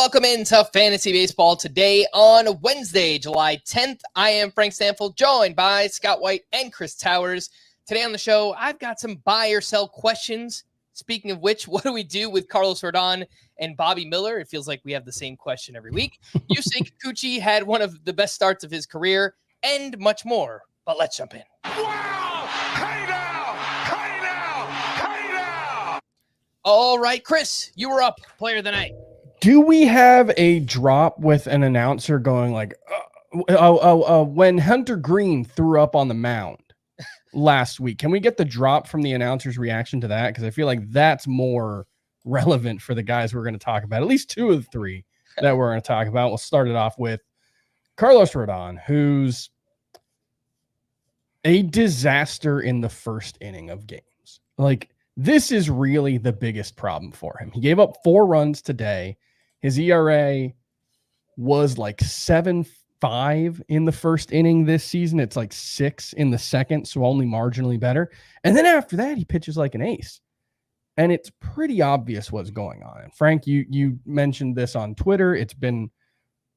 Welcome into Fantasy Baseball today on Wednesday, July 10th. I am Frank Stampfl, joined by Scott White and Chris Towers. Today on the show, I've got some buy or sell questions. Speaking of which, what do we do with Carlos Rodon and Bobby Miller? It feels like we have the same question every week. Yusei Kikuchi had one of the best starts of his career and much more. But let's jump in. Wow! Hey now! Hey now! Hey now! All right, Chris, you were up. Player of the night. Do we have a drop with an announcer going like, when Hunter Green threw up on the mound last week? Can we get the drop from the announcer's reaction to that? Because I feel like that's more relevant for the guys we're going to talk about. At least two of the three that we're going to talk about. We'll start it off with Carlos Rodon, who's a disaster in the first inning of games. Like, this is really the biggest problem for him. He gave up 4 runs today. His ERA was like 7.5 in the first inning this season. It's like 6 in the second, so only marginally better. And then after that, he pitches like an ace. And it's pretty obvious what's going on. And Frank, you mentioned this on Twitter. It's been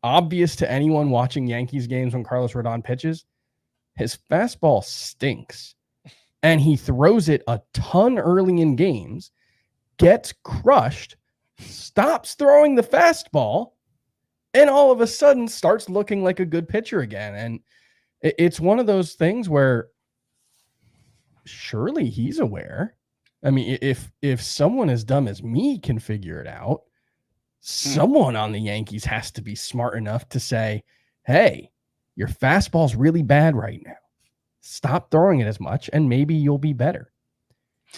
obvious to anyone watching Yankees games when Carlos Rodon pitches. His fastball stinks. And he throws it a ton early in games, gets crushed, stops throwing the fastball, and all of a sudden starts looking like a good pitcher again. And it's one of those things where surely he's aware. I mean, if someone as dumb as me can figure it out, someone on the Yankees has to be smart enough to say, hey, your fastball's really bad right now. Stop throwing it as much, and maybe you'll be better.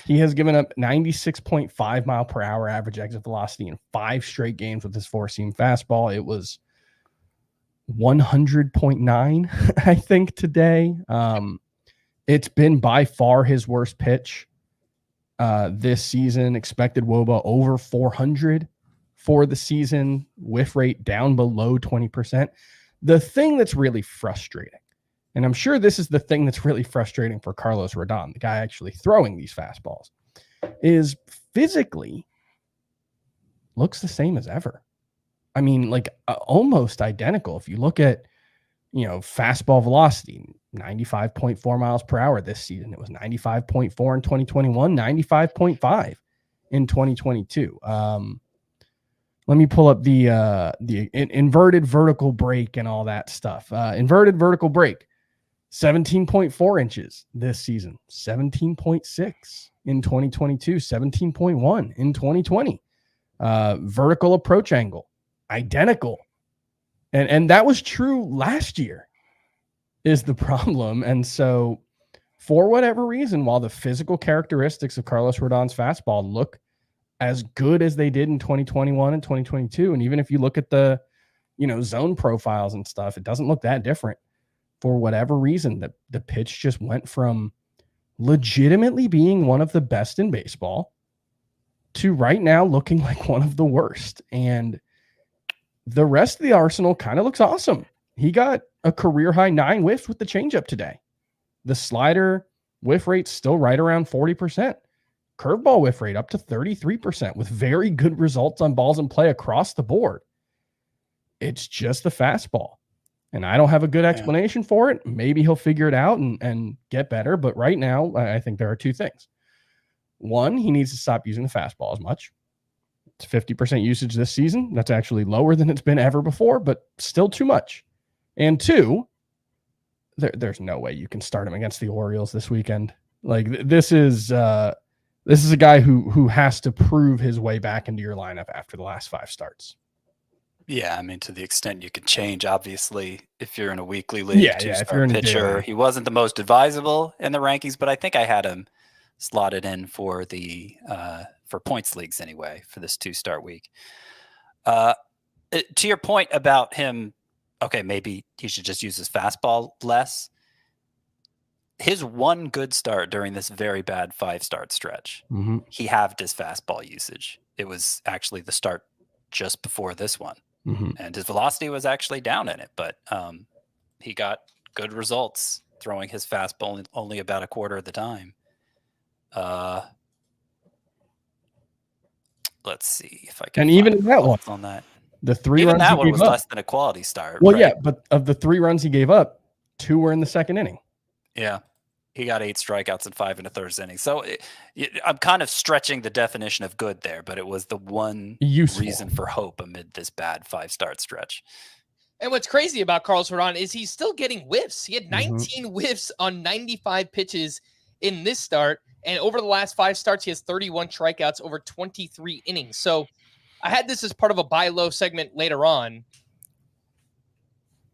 He has given up 96.5 mile per hour average exit velocity in 5 straight games with his 4-seam fastball. It was 100.9, I think, today. It's been by far his worst pitch this season. Expected WOBA over 400 for the season. Whiff rate down below 20%. The thing that's really frustrating, and I'm sure this is the thing that's really frustrating for Carlos Rodon, the guy actually throwing these fastballs, is physically looks the same as ever. I mean, like almost identical. If you look at, fastball velocity, 95.4 miles per hour this season. It was 95.4 in 2021, 95.5 in 2022. Let me pull up the inverted vertical break and all that stuff. Inverted vertical break. 17.4 inches this season, 17.6 in 2022, 17.1 in 2020. Vertical approach angle, identical. And that was true last year is the problem. And so for whatever reason, while the physical characteristics of Carlos Rodon's fastball look as good as they did in 2021 and 2022, and even if you look at the, zone profiles and stuff, it doesn't look that different. For whatever reason, the pitch just went from legitimately being one of the best in baseball to right now looking like one of the worst. And the rest of the arsenal kind of looks awesome. He got a career high 9 whiffs with the changeup today. The slider whiff rate's still right around 40%. Curveball whiff rate up to 33% with very good results on balls in play across the board. It's just the fastball. And I don't have a good explanation for it. Maybe he'll figure it out and get better. But right now, I think there are 2 things. One, he needs to stop using the fastball as much. It's 50% usage this season. That's actually lower than it's been ever before, but still too much. And 2, there's no way you can start him against the Orioles this weekend. Like this is a guy who has to prove his way back into your lineup after the last 5 starts. Yeah, I mean, to the extent you can change, obviously, if you're in a weekly league, if you're in pitcher, he wasn't the most advisable in the rankings, but I think I had him slotted in for the for points leagues anyway for this 2-start week. To your point about him, okay, maybe he should just use his fastball less. His one good start during this very bad 5-start stretch, he halved his fastball usage. It was actually the start just before this one. And his velocity was actually down in it, but he got good results throwing his fastball only about a quarter of the time. Let's see if I can. And even that one on that. The 3 Even runs that he one gave was up. less than a quality start. Well, right? yeah, but of the 3 runs he gave up, 2 were in the second inning. Yeah. He got 8 strikeouts and 5 in the third inning. So I'm kind of stretching the definition of good there, but it was the one reason for hope amid this bad 5-start stretch. And what's crazy about Carlos Rodon is he's still getting whiffs. He had 19 whiffs on 95 pitches in this start. And over the last 5 starts, he has 31 strikeouts over 23 innings. So I had this as part of a buy low segment later on.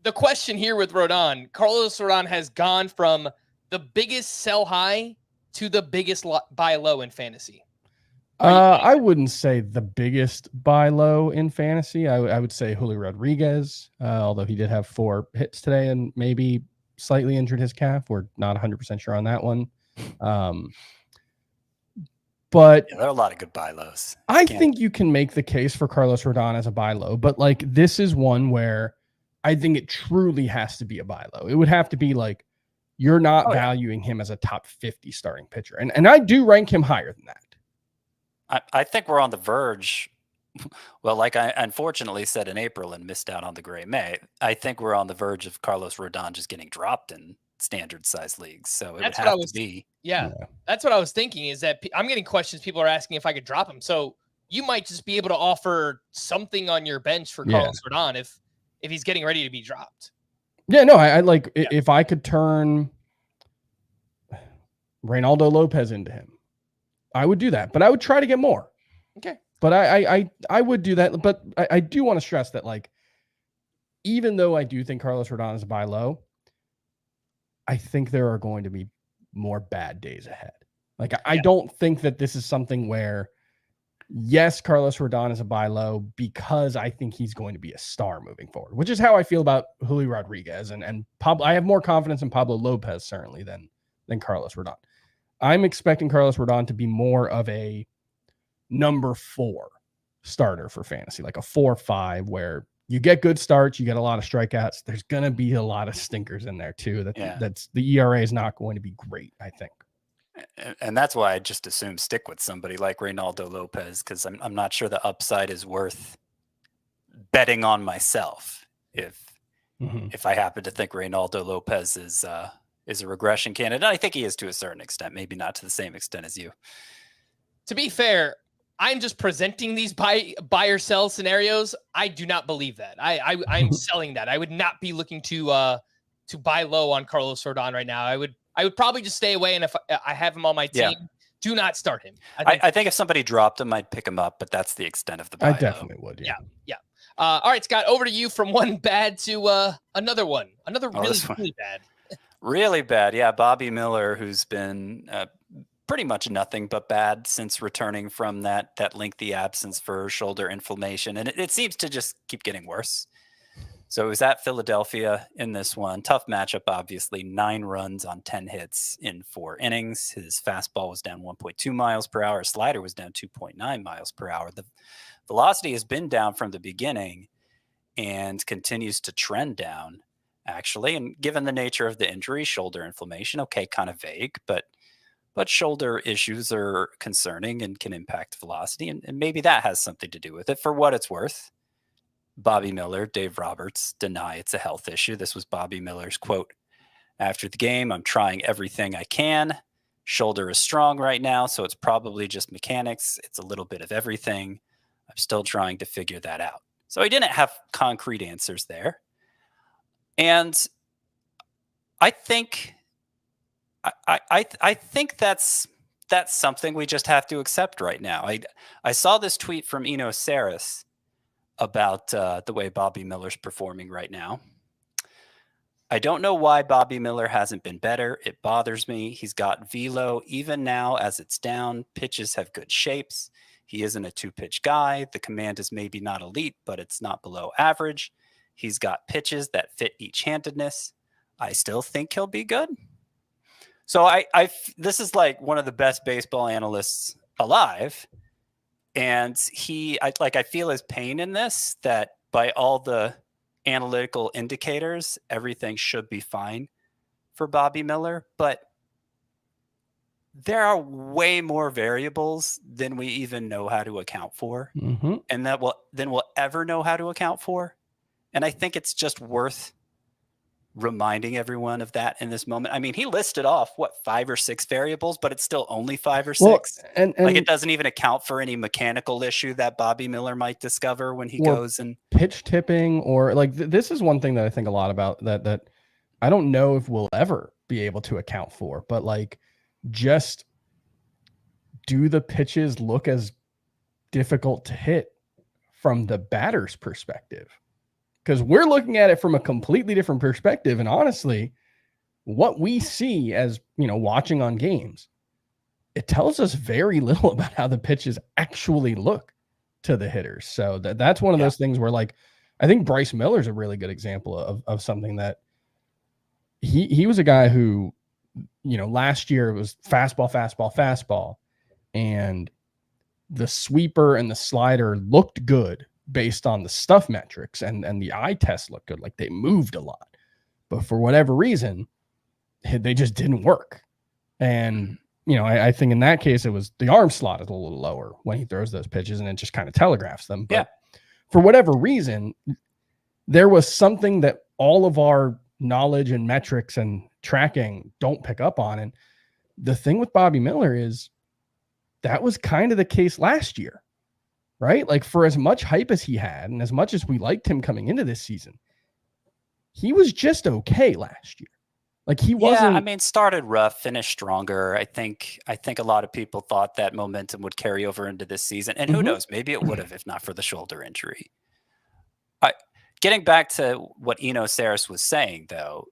The question here with Rodon, Carlos Rodon has gone from the biggest sell high to the biggest buy low in fantasy. I wouldn't say the biggest buy low in fantasy. I would say Julio Rodriguez, although he did have 4 hits today and maybe slightly injured his calf. We're not 100% sure on that one. But there are a lot of good buy lows. I think you can make the case for Carlos Rodon as a buy low, but like this is one where I think it truly has to be a buy low. It would have to be like you're not valuing him as a top 50 starting pitcher. And I do rank him higher than that. I think we're on the verge. Well, like I unfortunately said in April and missed out on the gray May, I think we're on the verge of Carlos Rodon just getting dropped in standard size leagues. So it would have to be. Yeah, that's what I was thinking is that I'm getting questions. People are asking if I could drop him. So you might just be able to offer something on your bench for Carlos Rodon if he's getting ready to be dropped. Yeah, no, I like if I could turn Reynaldo Lopez into him, I would do that, but I would try to get more. Okay. But I would do that. But I do want to stress that, like, even though I do think Carlos Rodon is a buy low, I think there are going to be more bad days ahead. Like, I don't think that this is something where, yes, Carlos Rodon is a buy low because I think he's going to be a star moving forward, which is how I feel about Julio Rodriguez and Pablo. I have more confidence in Pablo Lopez certainly than Carlos Rodon. I'm expecting Carlos Rodon to be more of a number 4 starter for fantasy, like a 4-5, where you get good starts, you get a lot of strikeouts. There's going to be a lot of stinkers in there too. That's the ERA is not going to be great, I think. And that's why I just assume stick with somebody like Reynaldo Lopez, because I'm not sure the upside is worth betting on myself if I happen to think Reynaldo Lopez is a regression candidate. I think he is to a certain extent, maybe not to the same extent as you. To be fair, I'm just presenting these buy or sell scenarios. I do not believe that. I'm selling that. I would not be looking to buy low on Carlos Rodon right now. I would probably just stay away. And if I have him on my team, do not start him. I think if somebody dropped him, I'd pick him up, but that's the extent of the buy. I definitely would. Yeah. All right, Scott, over to you from one bad to another one. Another really bad. Really bad. Yeah. Bobby Miller, who's been pretty much nothing but bad since returning from that lengthy absence for shoulder inflammation. And it seems to just keep getting worse. So it was at Philadelphia in this one. Tough matchup, obviously. 9 runs on 10 hits in 4 innings. His fastball was down 1.2 miles per hour. His slider was down 2.9 miles per hour. The velocity has been down from the beginning and continues to trend down, actually. And given the nature of the injury, shoulder inflammation, okay, kind of vague, but shoulder issues are concerning and can impact velocity. And maybe that has something to do with it. For what it's worth, Bobby Miller, Dave Roberts deny it's a health issue. This was Bobby Miller's quote after the game. "I'm trying everything I can. Shoulder is strong right now, so it's probably just mechanics. It's a little bit of everything. I'm still trying to figure that out." So he didn't have concrete answers there. And I think I think that's something we just have to accept right now. I saw this tweet from Eno Saris about the way Bobby Miller's performing right now. "I don't know why Bobby Miller hasn't been better. It bothers me. He's got velo even now as it's down. Pitches have good shapes. He isn't a 2-pitch guy. The command is maybe not elite, but it's not below average. He's got pitches that fit each handedness. I still think he'll be good." So this is like one of the best baseball analysts alive. And I feel his pain in this, that by all the analytical indicators, everything should be fine for Bobby Miller. But there are way more variables than we even know how to account for, and that we'll ever know how to account for. And I think it's just worth reminding everyone of that in this moment. I mean, he listed off 5 or 6 variables, but it's still only 5 or 6. And like, it doesn't even account for any mechanical issue that Bobby Miller might discover when he goes and pitch tipping, or like this is one thing that I think a lot about that I don't know if we'll ever be able to account for, but like, just do the pitches look as difficult to hit from the batter's perspective? Because we're looking at it from a completely different perspective. And honestly, what we see as, watching on games, it tells us very little about how the pitches actually look to the hitters. So that's one of those things where, like, I think Bryce Miller's a really good example of something that he was a guy who, last year it was fastball, and the sweeper and the slider looked good based on the stuff metrics, and the eye test looked good. Like, they moved a lot, but for whatever reason, they just didn't work. And, I think in that case, it was the arm slot is a little lower when he throws those pitches, and it just kind of telegraphs them. But for whatever reason, there was something that all of our knowledge and metrics and tracking don't pick up on. And the thing with Bobby Miller is that was kind of the case last year, right? Like, for as much hype as he had, and as much as we liked him coming into this season, he was just okay last year. Like, he wasn't. Yeah, I mean, started rough, finished stronger. I think a lot of people thought that momentum would carry over into this season, and who knows? Maybe it would have, if not for the shoulder injury. Getting back to what Eno Saris was saying, though,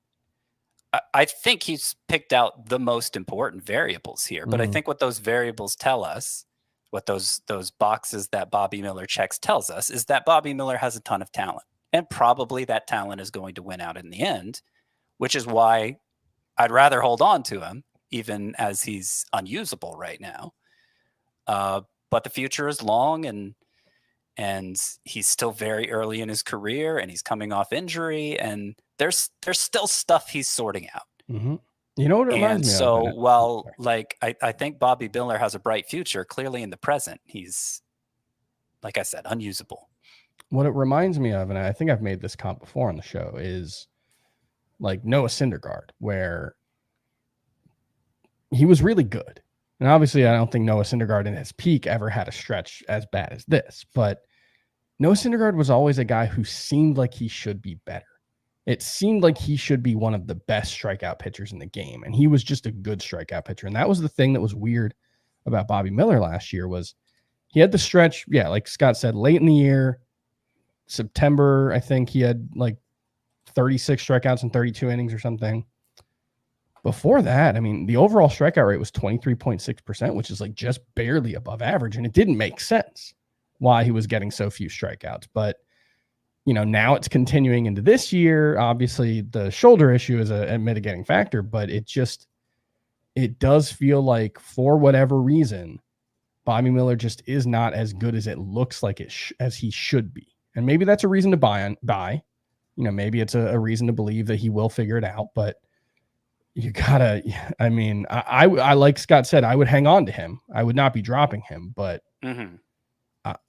I think he's picked out the most important variables here. But I think what those variables tell us, what those boxes that Bobby Miller checks tells us, is that Bobby Miller has a ton of talent, and probably that talent is going to win out in the end, which is why I'd rather hold on to him, even as he's unusable right now. But the future is long, and he's still very early in his career, and he's coming off injury, and there's still stuff he's sorting out. You know what it reminds me of? So, well, like, I think Bobby Miller has a bright future. Clearly in the present, he's, like I said, unusable. What it reminds me of, and I think I've made this comp before on the show, is like Noah Syndergaard, where he was really good. And obviously, I don't think Noah Syndergaard in his peak ever had a stretch as bad as this. But Noah Syndergaard was always a guy who seemed like he should be better. It seemed like he should be one of the best strikeout pitchers in the game. And he was just a good strikeout pitcher. And that was the thing that was weird about Bobby Miller last year, was he had the stretch. Yeah, like Scott said, late in the year, September, I think he had like 36 strikeouts in 32 innings or something. Before that, I mean, the overall strikeout rate was 23.6%, which is like just barely above average. And it didn't make sense why he was getting so few strikeouts. But, now it's continuing into this year. Obviously, the shoulder issue is a mitigating factor, but it does feel like, for whatever reason, Bobby Miller just is not as good as it looks like as he should be. And maybe that's a reason to buy. Maybe it's a reason to believe that he will figure it out, but you gotta, I mean, I like Scott said, I would hang on to him. I would not be dropping him, but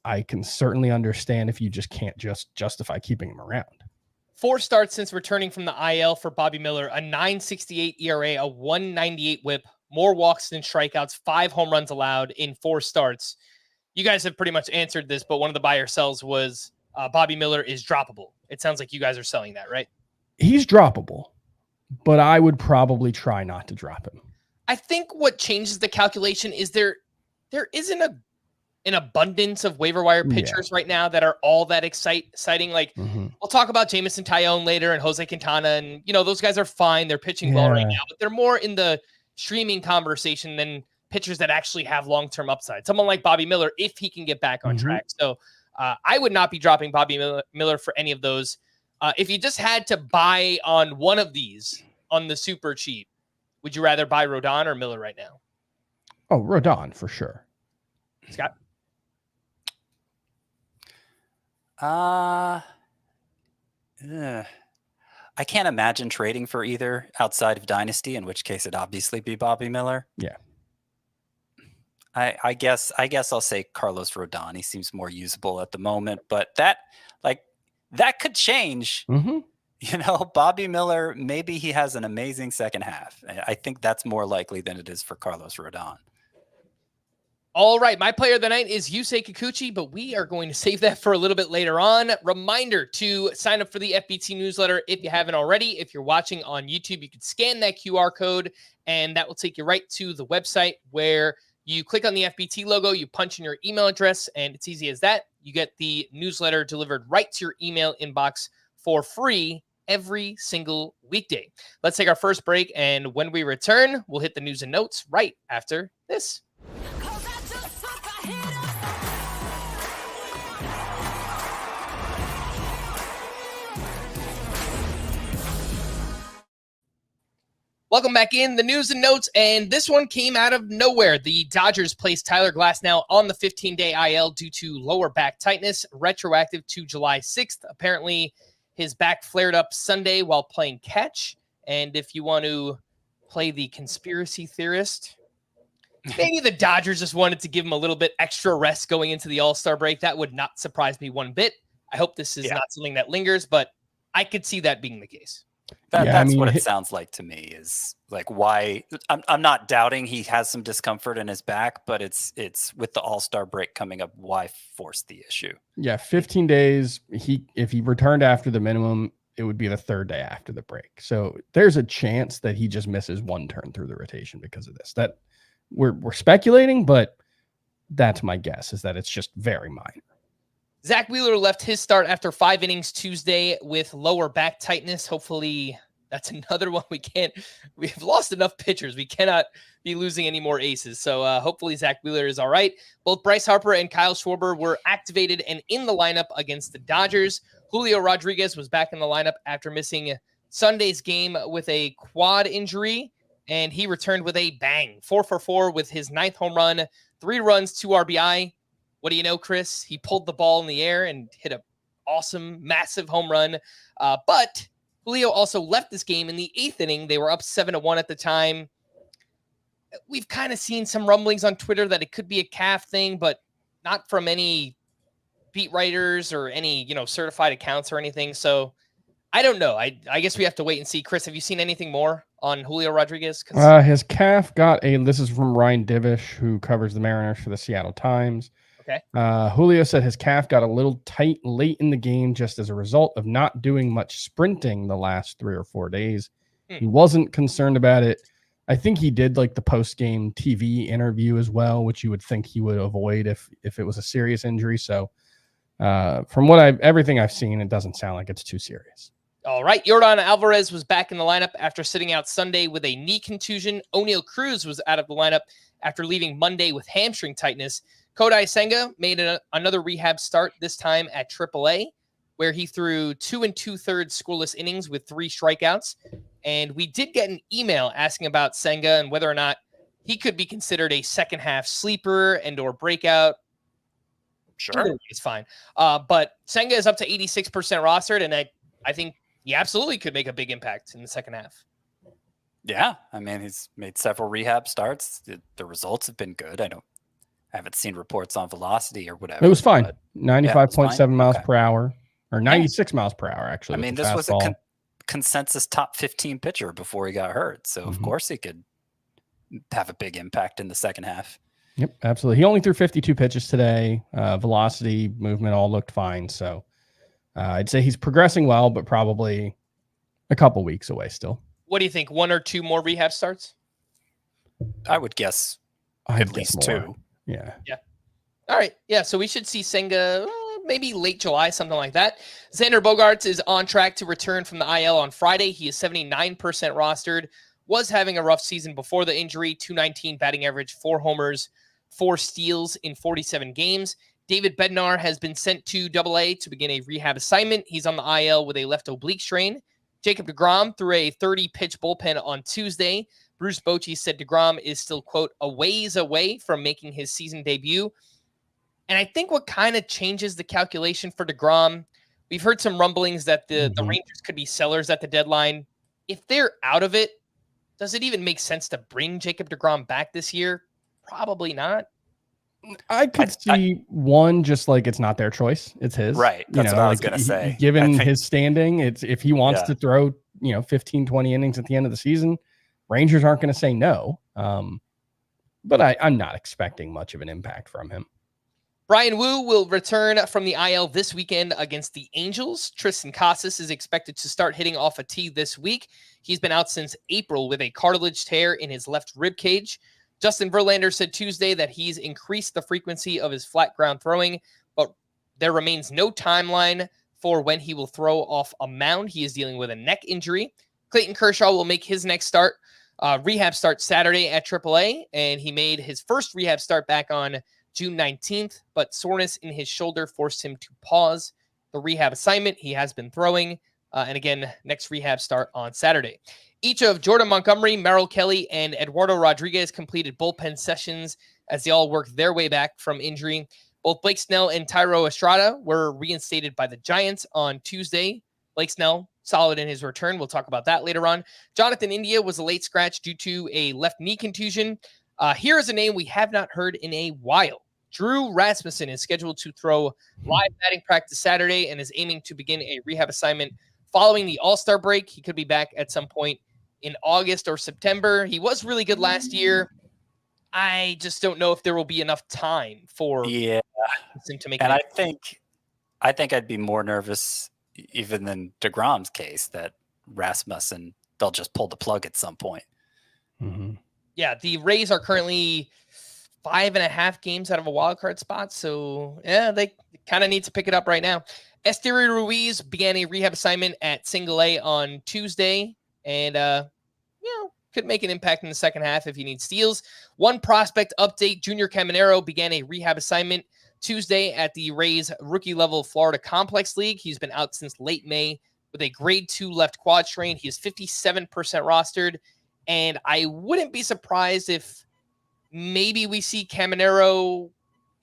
I can certainly understand if you just can't justify keeping him around. 4 starts since returning from the IL for Bobby Miller, a 9.68 ERA, a 1.98 whip, more walks than strikeouts, 5 home runs allowed in 4 starts. You guys have pretty much answered this, but one of the buy or sells was Bobby Miller is droppable. It sounds like you guys are selling that, right? He's droppable, but I would probably try not to drop him. I think what changes the calculation is there isn't an abundance of waiver wire pitchers right now that are all that exciting. Like, we'll talk about Jameson Taillon later and Jose Quintana, and those guys are fine. They're pitching well right now, but they're more in the streaming conversation than pitchers that actually have long-term upside. Someone like Bobby Miller, if he can get back on track. So I would not be dropping Bobby Miller for any of those. If you just had to buy on one of these on the super cheap, would you rather buy Rodon or Miller right now? Oh, Rodon for sure. Scott? I can't imagine trading for either outside of Dynasty, in which case it'd obviously be Bobby Miller. Yeah. I guess I'll say Carlos Rodon. He seems more usable at the moment, but that could change. Mm-hmm. Bobby Miller, maybe he has an amazing second half. I think that's more likely than it is for Carlos Rodon. All right, my player of the night is Yusei Kikuchi, but we are going to save that for a little bit later on. Reminder to sign up for the FBT newsletter if you haven't already. If you're watching on YouTube, you can scan that QR code, and that will take you right to the website where you click on the FBT logo, you punch in your email address, and it's easy as that. You get the newsletter delivered right to your email inbox for free every single weekday. Let's take our first break, and when we return, we'll hit the news and notes right after this. Welcome back in the news and notes, and this one came out of nowhere. The Dodgers placed Tyler Glasnow on the 15-day IL due to lower back tightness, retroactive to July 6th. Apparently, his back flared up Sunday while playing catch, and if you want to play the conspiracy theorist, maybe the Dodgers just wanted to give him a little bit extra rest going into the All-Star break. That would not surprise me one bit. I hope this is not something that lingers, but I could see that being the case. That's what it sounds like to me, is like why I'm not doubting he has some discomfort in his back, but it's with the All-Star break coming up, why force the issue? Yeah, 15 days. If he returned after the minimum, it would be the third day after the break. So there's a chance that he just misses one turn through the rotation because of this. That we're speculating, but that's my guess, is that it's just very minor. Zach Wheeler left his start after 5 innings Tuesday with lower back tightness. Hopefully that's another one we've lost enough pitchers. We cannot be losing any more aces. So hopefully Zach Wheeler is all right. Both Bryce Harper and Kyle Schwarber were activated and in the lineup against the Dodgers. Julio Rodriguez was back in the lineup after missing Sunday's game with a quad injury, and he returned with a bang. 4 for 4 with his 9th home run, 3 runs, 2 RBI. What do you know, Chris? He pulled the ball in the air and hit a awesome, massive home run. But Julio also left this game in the 8th inning. They were up 7-1 at the time. We've kind of seen some rumblings on Twitter that it could be a calf thing, but not from any beat writers or any, certified accounts or anything. So I don't know. I guess we have to wait and see. Chris, have you seen anything more on Julio Rodriguez? His calf this is from Ryan Divish, who covers the Mariners for the Seattle Times. Okay. Julio said his calf got a little tight late in the game just as a result of not doing much sprinting the last 3 or 4 days. He wasn't concerned about it. I think he did like the post-game TV interview as well, which you would think he would avoid if it was a serious injury. So from everything I've seen, it doesn't sound like it's too serious. All right. Yordan Alvarez was back in the lineup after sitting out Sunday with a knee contusion. O'Neal Cruz was out of the lineup after leaving Monday with hamstring tightness. Kodai Senga made another rehab start, this time at AAA, where he threw 2 2/3 scoreless innings with 3 strikeouts. And we did get an email asking about Senga and whether or not he could be considered a second half sleeper and or breakout. Sure. It's fine. But Senga is up to 86% rostered, and I think he absolutely could make a big impact in the second half. Yeah. I mean, he's made several rehab starts. The results have been good. I haven't seen reports on velocity or whatever. It was fine. 95.7 miles per hour, or 96 miles per hour, actually. I mean, this was a consensus top 15 pitcher before he got hurt. So, of course, he could have a big impact in the second half. Yep, absolutely. He only threw 52 pitches today. Velocity, movement, all looked fine. So I'd say he's progressing well, but probably a couple weeks away still. What do you think? 1 or 2 more rehab starts? I would guess at least 2. Yeah. All right. Yeah. So we should see Senga maybe late July, something like that. Xander Bogaerts is on track to return from the IL on Friday. He is 79% rostered. Was having a rough season before the injury. 219 batting average, 4 homers, 4 steals in 47 games. David Bednar has been sent to AA to begin a rehab assignment. He's on the IL with a left oblique strain. Jacob deGrom threw a 30-pitch bullpen on Tuesday. Bruce Bochy said deGrom is still, quote, a ways away from making his season debut. And I think what kind of changes the calculation for deGrom, we've heard some rumblings that the Rangers could be sellers at the deadline. If they're out of it, does it even make sense to bring Jacob deGrom back this year? Probably not. I could see one, just like it's not their choice. It's his. Right. That's what I was going to say. Given his standing, if he wants to throw, 15, 20 innings at the end of the season, Rangers aren't going to say no. But I'm not expecting much of an impact from him. Brian Wu will return from the IL this weekend against the Angels. Tristan Casas is expected to start hitting off a tee this week. He's been out since April with a cartilage tear in his left rib cage. Justin Verlander said Tuesday that he's increased the frequency of his flat ground throwing, but there remains no timeline for when he will throw off a mound. He is dealing with a neck injury. Clayton Kershaw will make his next rehab start Saturday at AAA, and he made his first rehab start back on June 19th, but soreness in his shoulder forced him to pause the rehab assignment. He has been throwing, and again, next rehab start on Saturday. Each of Jordan Montgomery, Merrill Kelly, and Eduardo Rodriguez completed bullpen sessions as they all worked their way back from injury. Both Blake Snell and Thairo Estrada were reinstated by the Giants on Tuesday. Blake Snell, solid in his return. We'll talk about that later on. Jonathan India was a late scratch due to a left knee contusion. Here is a name we have not heard in a while. Drew Rasmussen is scheduled to throw live batting practice Saturday and is aiming to begin a rehab assignment following the All-Star break. He could be back at some point in August or September. He was really good last year. I just don't know if there will be enough time for him to make. And I think I'd be more nervous even than DeGrom's case that Rasmussen, they'll just pull the plug at some point. Mm-hmm. Yeah, the Rays are currently 5.5 games out of a wild card spot. So, yeah, they kind of need to pick it up right now. Esteury Ruiz began a rehab assignment at Single A on Tuesday and, could make an impact in the second half if he needs steals. One prospect update, Junior Caminero began a rehab assignment Tuesday at the Rays rookie level Florida Complex League. He's been out since late May with a grade 2 left quad strain. He is 57% rostered. And I wouldn't be surprised if maybe we see Caminero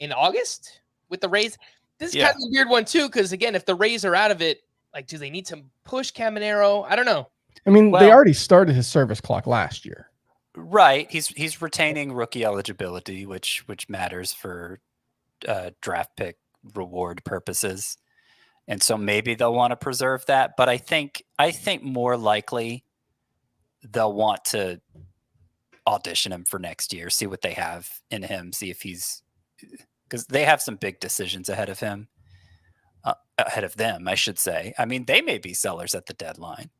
in August with the Rays. This is kind of a weird one, too, because, again, if the Rays are out of it, do they need to push Caminero? I don't know. I mean, they already started his service clock last year. Right. He's retaining rookie eligibility, which matters for draft pick reward purposes. And so maybe they'll want to preserve that. But I think more likely they'll want to audition him for next year, see what they have in him, see if because they have some big decisions ahead of them, I should say. I mean, they may be sellers at the deadline.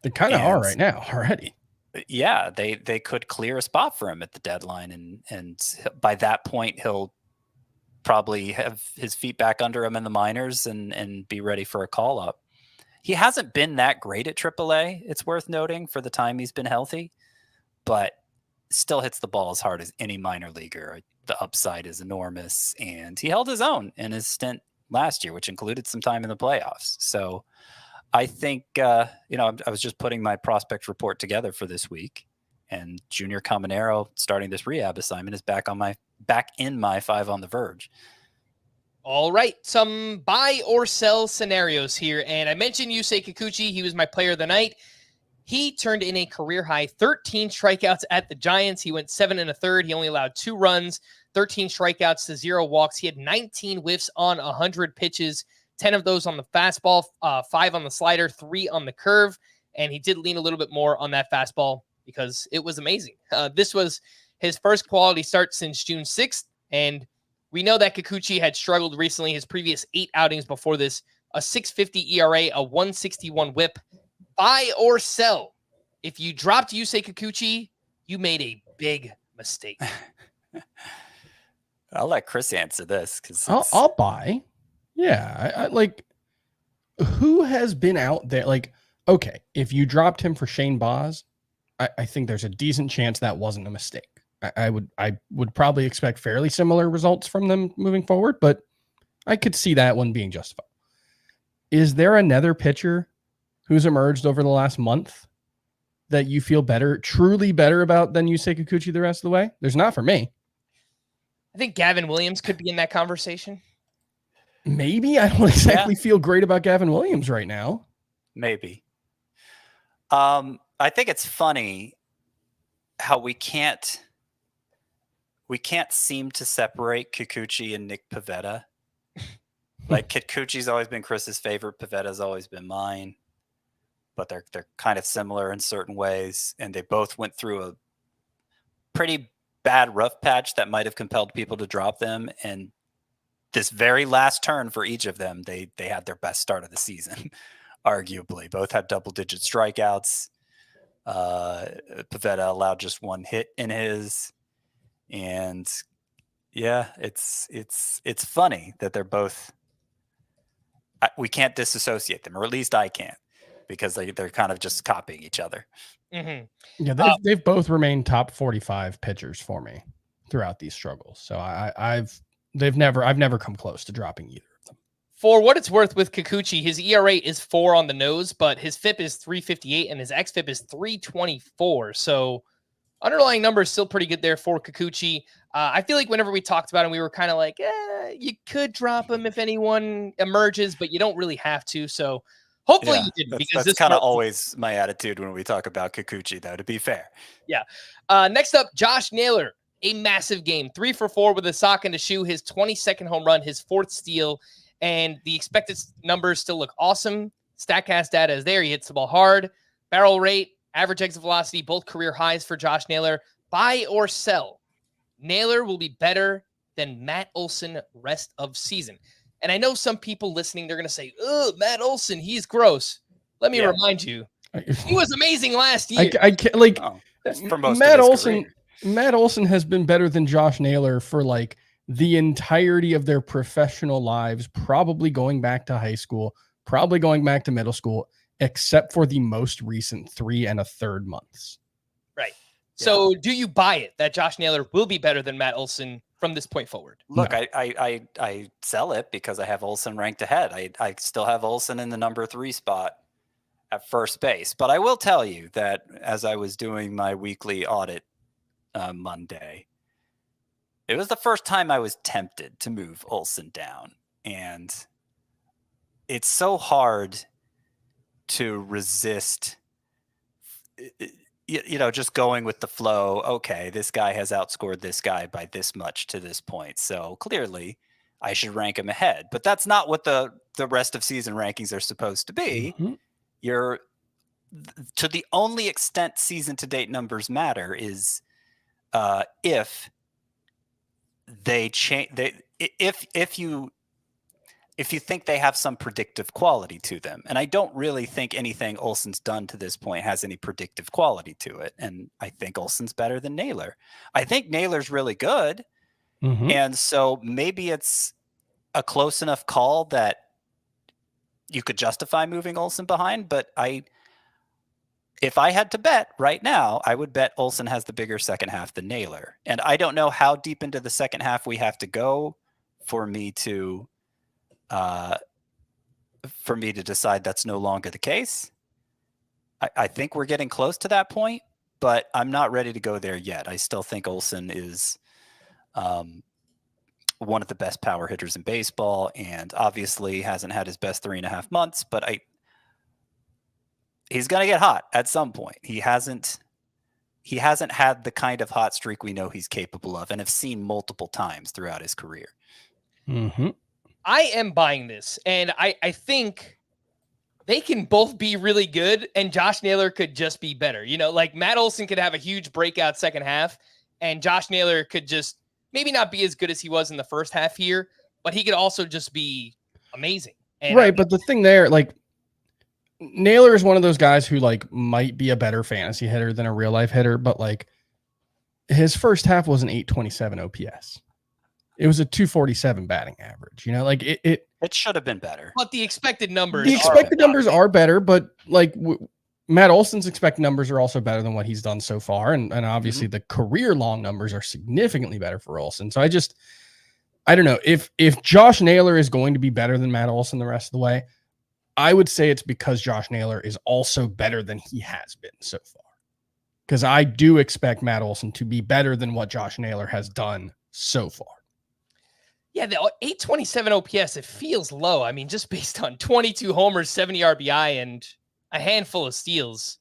They kind of are right now already. Yeah, they could clear a spot for him at the deadline, and by that point he'll probably have his feet back under him in the minors and be ready for a call up. He hasn't been that great at AAA, it's worth noting, for the time he's been healthy, but still hits the ball as hard as any minor leaguer. The upside is enormous, and he held his own in his stint last year, which included some time in the playoffs. So I think, I was just putting my prospect report together for this week, and Junior Caminero, starting this rehab assignment, is back in my 5 on the verge. All right, some buy or sell scenarios here. And I mentioned Yusei Kikuchi. He was my player of the night. He turned in a career-high 13 strikeouts at the Giants. He went 7 1/3. He only allowed 2 runs, 13 strikeouts to 0 walks. He had 19 whiffs on 100 pitches, 10 of those on the fastball, 5 on the slider, 3 on the curve. And he did lean a little bit more on that fastball because it was amazing. This was his first quality start since June 6th. And we know that Kikuchi had struggled recently. His previous 8 outings before this, a 6.50 ERA, a 161 whip. Buy or sell. If you dropped Yusei Kikuchi, you made a big mistake. I'll let Chris answer this because I'll buy. Yeah, I like. Who has been out there? Like, okay, if you dropped him for Shane Baz, I think there's a decent chance that wasn't a mistake. I would probably expect fairly similar results from them moving forward, but I could see that one being justified. Is there another pitcher who's emerged over the last month that you feel truly better about than Yusei Kikuchi the rest of the way? There's not for me. I think Gavin Williams could be in that conversation. Maybe. I don't exactly feel great about Gavin Williams right now. Maybe. I think it's funny how we can't we can't seem to separate Kikuchi and Nick Pivetta. Like Kikuchi's always been Chris's favorite, Pivetta's always been mine, but they're kind of similar in certain ways, and they both went through a pretty bad rough patch that might have compelled people to drop them. And this very last turn for each of them, they had their best start of the season, arguably. Both had double-digit strikeouts. Pivetta allowed just one hit in his, and yeah, it's funny that they're both. We can't disassociate them, or at least I can't, because they're kind of just copying each other. Mm-hmm. Yeah, they've both remained top 45 pitchers for me throughout these struggles. So I've never come close to dropping either of them. For what it's worth with Kikuchi, his ERA is 4 on the nose, but his FIP is 358 and his xFIP is 324. So underlying number is still pretty good there for Kikuchi. I feel like whenever we talked about him, we were kind of like, you could drop him if anyone emerges, but you don't really have to. So hopefully you didn't. Because that's kind of always my attitude when we talk about Kikuchi, though, to be fair. Yeah. Next up, Josh Naylor. A massive game. 3 for 4 with a sock and a shoe. His 22nd home run, his 4th steal. And the expected numbers still look awesome. StatCast data is there. He hits the ball hard. Barrel rate, average exit velocity, both career highs for Josh Naylor. Buy or sell. Naylor will be better than Matt Olson rest of season. And I know some people listening, they're going to say, oh, Matt Olson, he's gross. Let me remind you, he was amazing last year. I can't, like, for most Matt of his Olson. career. Matt Olson has been better than Josh Naylor for like the entirety of their professional lives, probably going back to high school, probably going back to middle school, except for the most recent 3 1/3 months. Right. So do you buy it that Josh Naylor will be better than Matt Olson from this point forward? Look, no. I sell it because I have Olson ranked ahead. I still have Olson in the number 3 spot at first base. But I will tell you that as I was doing my weekly audit Monday, it was the first time I was tempted to move Olson down. And it's so hard to resist, just going with the flow. Okay, this guy has outscored this guy by this much to this point, so clearly I should rank him ahead. But that's not what the rest of season rankings are supposed to be. Mm-hmm. To the only extent season to date numbers matter is if they change. If you think they have some predictive quality to them. And I don't really think anything Olson's done to this point has any predictive quality to it. And I think Olson's better than Naylor. I think Naylor's really good. Mm-hmm. And so maybe it's a close enough call that you could justify moving Olson behind. But if I had to bet right now, I would bet Olson has the bigger second half than Naylor. And I don't know how deep into the second half we have to go for me to decide that's no longer the case. I think we're getting close to that point, but I'm not ready to go there yet. I still think Olson is one of the best power hitters in baseball, and obviously hasn't had his best 3.5 months, but he's going to get hot at some point. He hasn't had the kind of hot streak we know he's capable of and have seen multiple times throughout his career. Mm-hmm. I am buying this, and I think they can both be really good, and Josh Naylor could just be better. Like Matt Olson could have a huge breakout second half, and Josh Naylor could just maybe not be as good as he was in the first half here, but he could also just be amazing. And right, but the thing there, like, Naylor is one of those guys who, like, might be a better fantasy hitter than a real-life hitter, but, like, his first half was an 827 OPS. It was a 247 batting average. Like it should have been better. But the expected numbers are better, but like Matt Olson's expected numbers are also better than what he's done so far. And obviously the career long numbers are significantly better for Olson. So I don't know if Josh Naylor is going to be better than Matt Olson the rest of the way. I would say it's because Josh Naylor is also better than he has been so far. Because I do expect Matt Olson to be better than what Josh Naylor has done so far. Yeah, the 827 OPS, it feels low. I mean, just based on 22 homers, 70 RBI, and a handful of steals.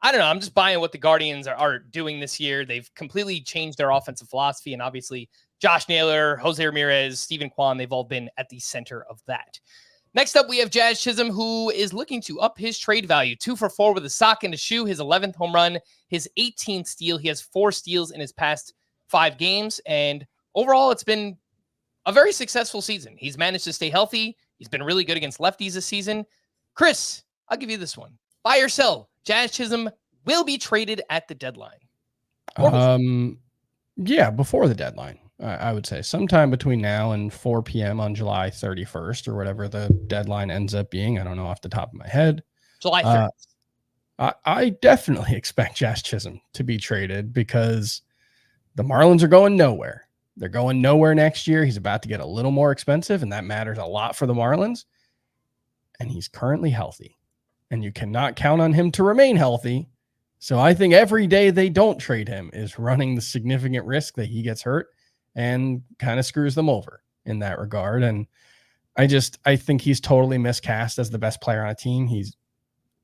I don't know. I'm just buying what the Guardians are doing this year. They've completely changed their offensive philosophy. And obviously, Josh Naylor, Jose Ramirez, Steven Kwan, they've all been at the center of that. Next up, we have Jazz Chisholm, who is looking to up his trade value. 2 for 4 with a sock and a shoe, his 11th home run, his 18th steal. He has 4 steals in his past 5 games. And overall, it's been a very successful season. He's managed to stay healthy. He's been really good against lefties this season. Chris, I'll give you this one. Buy or sell, Jazz Chisholm will be traded at the deadline. Yeah, before the deadline, I would say sometime between now and 4 p.m. on July 31st or whatever the deadline ends up being. I don't know off the top of my head. July 30th. I definitely expect Jazz Chisholm to be traded because the Marlins are going nowhere. They're going nowhere next year. He's about to get a little more expensive, and that matters a lot for the Marlins. And he's currently healthy, and you cannot count on him to remain healthy. So I think every day they don't trade him is running the significant risk that he gets hurt and kind of screws them over in that regard. And I think he's totally miscast as the best player on a team. He's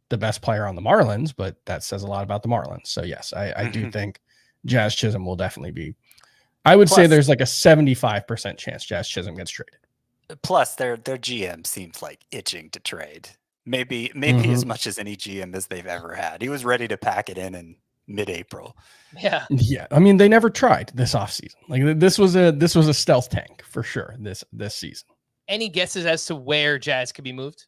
the best player on the Marlins, but that says a lot about the Marlins. So yes, I do think Jazz Chisholm will definitely be. I would say there's like a 75% chance Jazz Chisholm gets traded. Plus, their GM seems like itching to trade. Maybe as much as any GM as they've ever had. He was ready to pack it in mid-April. Yeah. I mean, they never tried this offseason. Like this was a stealth tank for sure this season. Any guesses as to where Jazz could be moved?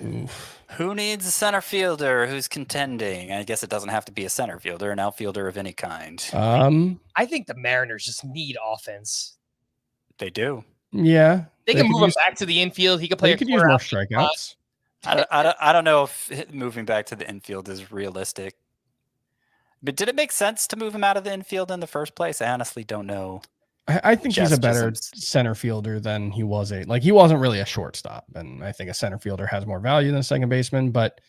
Oof. Who needs a center fielder who's contending? I guess it doesn't have to be a center fielder, an outfielder of any kind. I think the Mariners just need offense. They do. Yeah. They can move him back to the infield. He could play. They could use more strikeouts. I don't know if moving back to the infield is realistic. But did it make sense to move him out of the infield in the first place? I honestly don't know. I think he's a better center fielder than he was he wasn't really a shortstop, and I think a center fielder has more value than a second baseman. But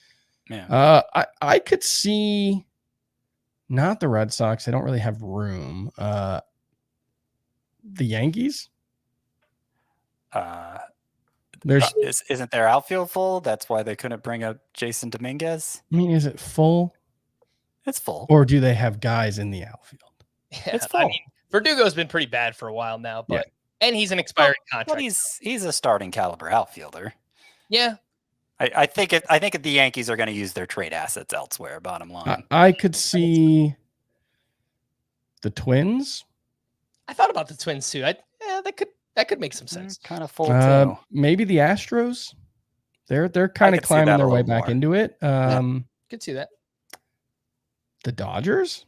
yeah. I could see not the Red Sox. They don't really have room. The Yankees. Isn't their outfield full? That's why they couldn't bring up Jason Dominguez. I mean, is it full? It's full. Or do they have guys in the outfield? Yeah, it's full. I mean, Verdugo's been pretty bad for a while now, but and he's an expiring contract. But he's a starting caliber outfielder. Yeah. I think the Yankees are going to use their trade assets elsewhere. Bottom line, I could see the Twins. I thought about the Twins too. That could make some sense. Kind of full too. Maybe the Astros. They're kind of climbing their way back into it. Could see that. The Dodgers.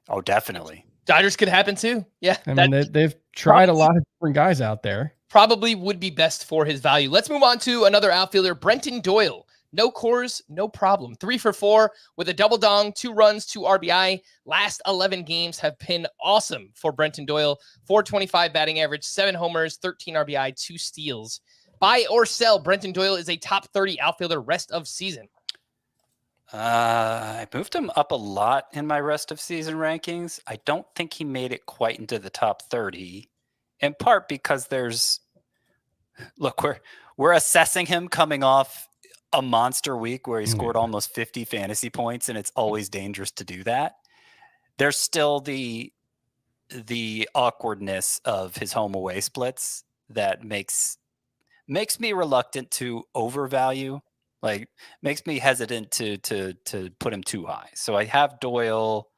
Oh, definitely. Dodgers could happen too. Yeah. I mean, they've tried a lot of different guys out there. Probably would be best for his value. Let's move on to another outfielder, Brenton Doyle. No cores, no problem. 3 for 4 with a double dong, 2 runs, 2 RBI. Last 11 games have been awesome for Brenton Doyle. 425 batting average, 7 homers, 13 RBI, 2 steals. Buy or sell, Brenton Doyle is a top 30 outfielder rest of season. I moved him up a lot in my rest of season rankings. I don't think he made it quite into the top 30, in part because we're assessing him coming off a monster week where he scored almost 50 fantasy points, and it's always dangerous to do that. There's still the awkwardness of his home away splits that makes me reluctant to overvalue. Like, makes me hesitant to put him too high. So I have Doyle.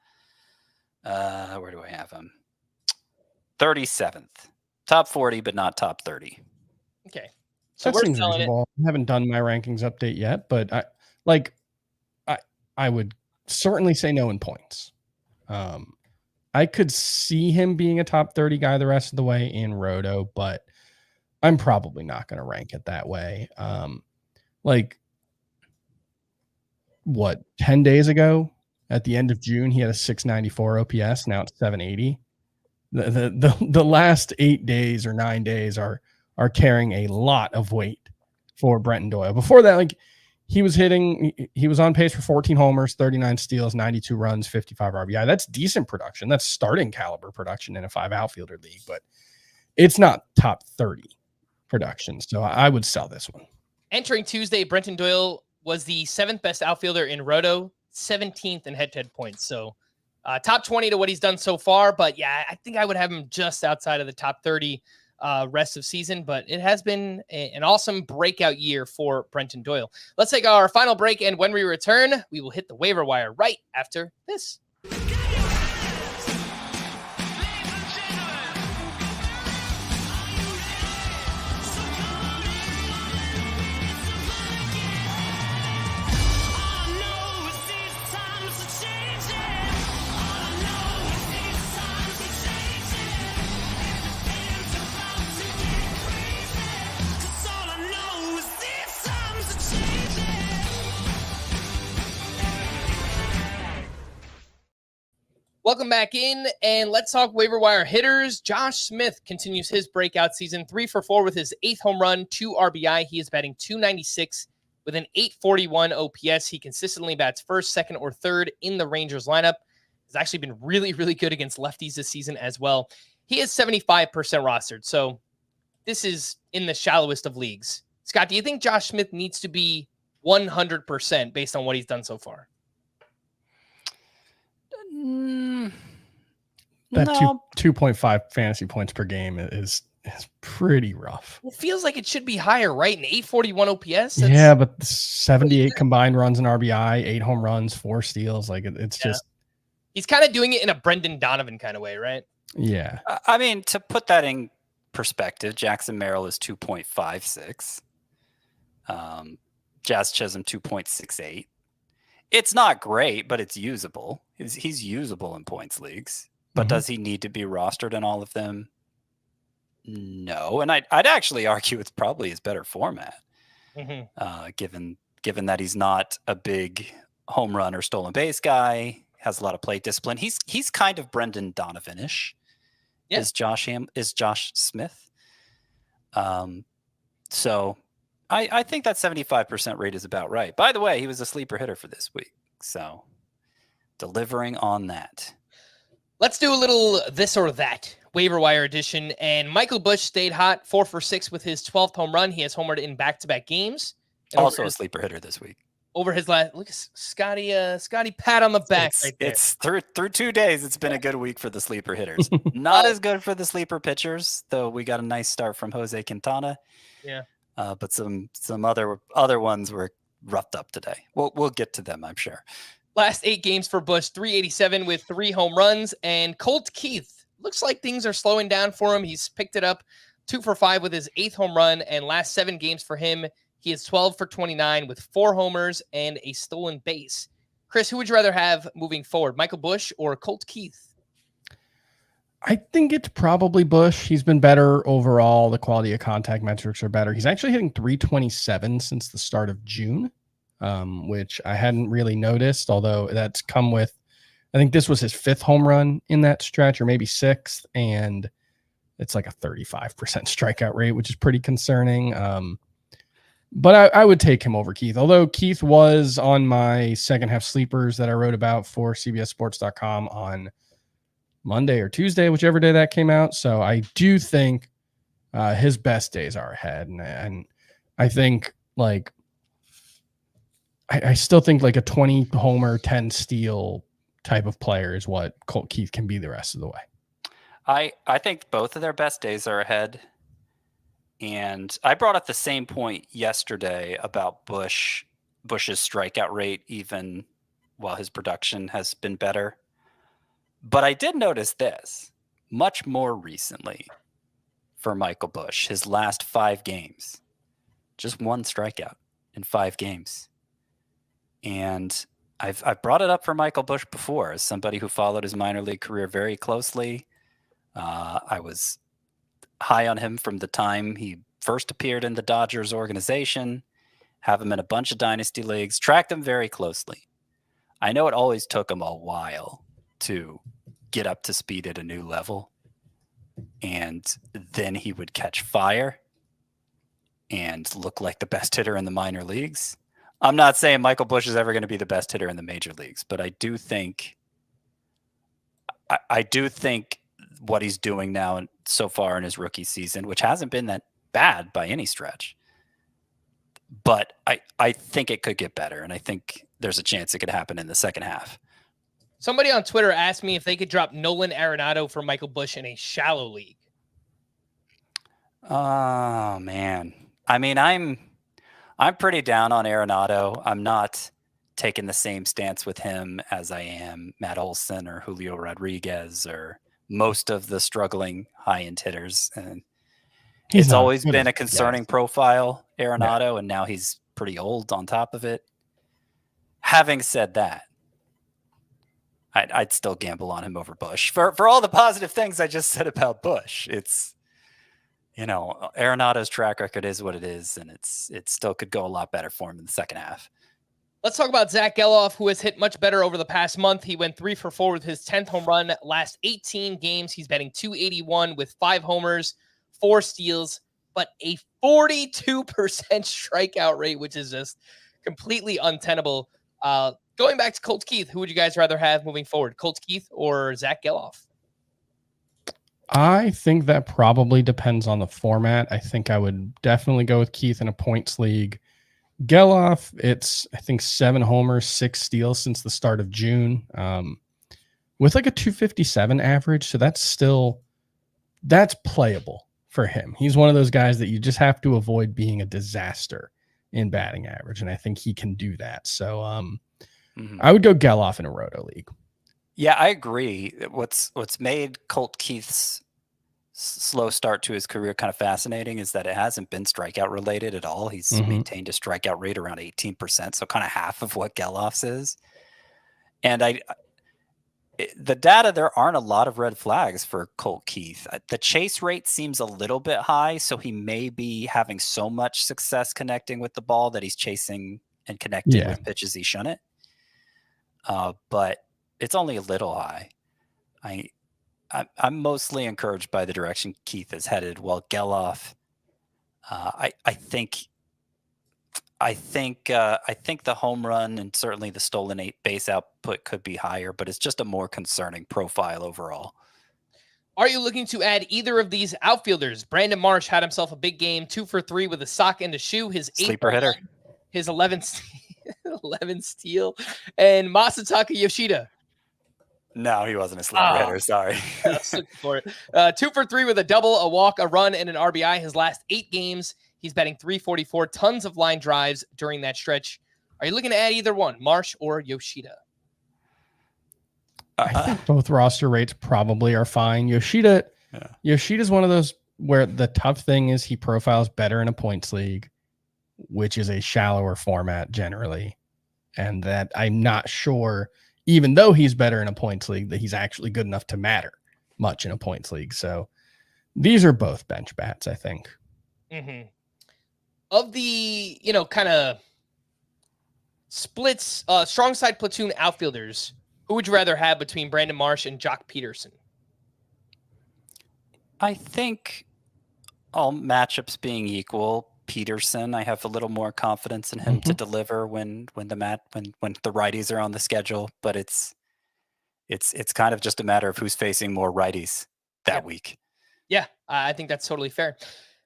Where do I have him? 37th, top 40, but not top 30. Okay, so that seems reasonable. I haven't done my rankings update yet, but I would certainly say no in points. I could see him being a top 30 guy the rest of the way in Roto, but I'm probably not going to rank it that way. 10 days ago at the end of June, he had a 694 OPS. Now it's 780. The last 8 days or 9 days are carrying a lot of weight for Brenton Doyle. Before that, he was on pace for 14 homers, 39 steals, 92 runs, 55 RBI. That's decent production. That's starting caliber production in a 5 outfielder league, but it's not top 30 production. So I would sell this one. Entering Tuesday, Brenton Doyle was the 7th best outfielder in Roto, 17th in head-to-head points. So top 20 to what he's done so far. But yeah, I think I would have him just outside of the top 30 rest of season. But it has been an awesome breakout year for Brenton Doyle. Let's take our final break. And when we return, we will hit the waiver wire right after this. Welcome back in, and let's talk waiver wire hitters. Josh Smith continues his breakout season, 3 for 4 with his 8th home run, 2 RBI. He is batting .296 with an .841 OPS. He consistently bats first, second, or third in the Rangers lineup. He's actually been really, really good against lefties this season as well. He is 75% rostered, so this is in the shallowest of leagues. Scott, do you think Josh Smith needs to be 100% based on what he's done so far? That 2.5 fantasy points per game is pretty rough. It feels like it should be higher, right? An .841 OPS. Yeah, but 78 combined runs and RBI, 8 home runs, 4 steals. Like it's just. He's kind of doing it in a Brendan Donovan kind of way, right? Yeah. I mean, to put that in perspective, Jackson Merrill is 2.56. Jazz Chisholm 2.68. It's not great, but it's usable. He's usable in points leagues. But does he need to be rostered in all of them? No. And I'd actually argue it's probably his better format, given that he's not a big home run or stolen base guy, has a lot of plate discipline. He's kind of Brendan Donovan-ish. Yeah. Is Josh Smith. So I think that 75% rate is about right. By the way, he was a sleeper hitter for this week. So delivering on that. Let's do a little this or that waiver wire edition. And Michael Busch stayed hot, 4 for 6 with his 12th home run. He has homered in back-to-back games. And also a sleeper hitter this week. Over his last, look at Scotty pat on the back right there. It's through 2 days. It's been a good week for the sleeper hitters. Not as good for the sleeper pitchers, though. We got a nice start from Jose Quintana. Yeah. But some other ones were roughed up today. We'll get to them, I'm sure. Last 8 games for Busch, 387 with 3 home runs. And Colt Keith, looks like things are slowing down for him. He's picked it up 2 for 5 with his 8th home run. And last 7 games for him, he is 12 for 29 with 4 homers and a stolen base. Chris, who would you rather have moving forward, Michael Busch or Colt Keith? I think it's probably Busch. He's been better overall. The quality of contact metrics are better. He's actually hitting 327 since the start of June, which I hadn't really noticed, although that's come with, I think this was his 5th home run in that stretch, or maybe 6th, and it's like a 35% strikeout rate, which is pretty concerning. But I would take him over Keith, although Keith was on my second half sleepers that I wrote about for CBSSports.com on Monday or Tuesday, whichever day that came out. So I do think his best days are ahead. And I think I still think like a 20 homer, 10 steal type of player is what Colt Keith can be the rest of the way. I think both of their best days are ahead. And I brought up the same point yesterday about Busch's strikeout rate, even while his production has been better. But I did notice this much more recently for Michael Busch, his last 5 games, just 1 strikeout in 5 games. And I've brought it up for Michael Busch before as somebody who followed his minor league career very closely. I was high on him from the time he first appeared in the Dodgers organization, have him in a bunch of dynasty leagues, tracked him very closely. I know it always took him a while to get up to speed at a new level, and then he would catch fire and look like the best hitter in the minor leagues. I'm not saying Michael Busch is ever going to be the best hitter in the major leagues, but I do think what he's doing now and so far in his rookie season, which hasn't been that bad by any stretch, But I think it could get better, and I think there's a chance it could happen in the second half. Somebody on Twitter asked me if they could drop Nolan Arenado for Michael Busch in a shallow league. Oh, man. I mean, I'm pretty down on Arenado. I'm not taking the same stance with him as I am Matt Olson or Julio Rodriguez or most of the struggling high-end hitters. And it's always been a concerning profile, Arenado, and now he's pretty old on top of it. Having said that, I'd still gamble on him over Busch. For all the positive things I just said about Busch, it's, Arenado's track record is what it is, and it still could go a lot better for him in the second half. Let's talk about Zach Geloff, who has hit much better over the past month. He went 3 for 4 with his 10th home run last 18 games. He's batting .281 with 5 homers, 4 steals, but a 42% strikeout rate, which is just completely untenable. Going back to Colt Keith, who would you guys rather have moving forward, Colt Keith or Zach Geloff? I think that probably depends on the format. I think I would definitely go with Keith in a points league. Geloff, it's, I think, 7 homers, 6 steals since the start of June, with like a 257 average. So that's playable for him. He's one of those guys that you just have to avoid being a disaster in batting average. And I think he can do that. So I would go Geloff in a roto league. Yeah, I agree. What's made Colt Keith's slow start to his career kind of fascinating is that it hasn't been strikeout related at all. He's maintained a strikeout rate around 18%, so kind of half of what Geloff's is. And the data, there aren't a lot of red flags for Colt Keith. The chase rate seems a little bit high, so he may be having so much success connecting with the ball that he's chasing and connecting with pitches he shouldn't. But it's only a little high. I'm mostly encouraged by the direction Keith is headed. While Geloff, I think the home run and certainly the stolen base output could be higher, but it's just a more concerning profile overall. Are you looking to add either of these outfielders? Brandon Marsh had himself a big game, 2 for 3 with a sock and a shoe. His sleeper hitter, his 11th steal, and Masataka Yoshida. No, he wasn't a sleeper hitter. Sorry. I was looking for it. 2 for 3 with a double, a walk, a run, and an RBI. His last 8 games, he's batting .344. Tons of line drives during that stretch. Are you looking to add either one, Marsh or Yoshida? I think both roster rates probably are fine. Yoshida's one of those where the tough thing is he profiles better in a points league, which is a shallower format generally. And that I'm not sure, even though he's better in a points league, that he's actually good enough to matter much in a points league. So these are both bench bats, I think. Mm-hmm. Of the, kind of splits, strong side platoon outfielders, who would you rather have between Brandon Marsh and Jock Peterson? I think all matchups being equal, Peterson, I have a little more confidence in him to deliver when the righties are on the schedule, but it's kind of just a matter of who's facing more righties that week. Yeah, I think that's totally fair.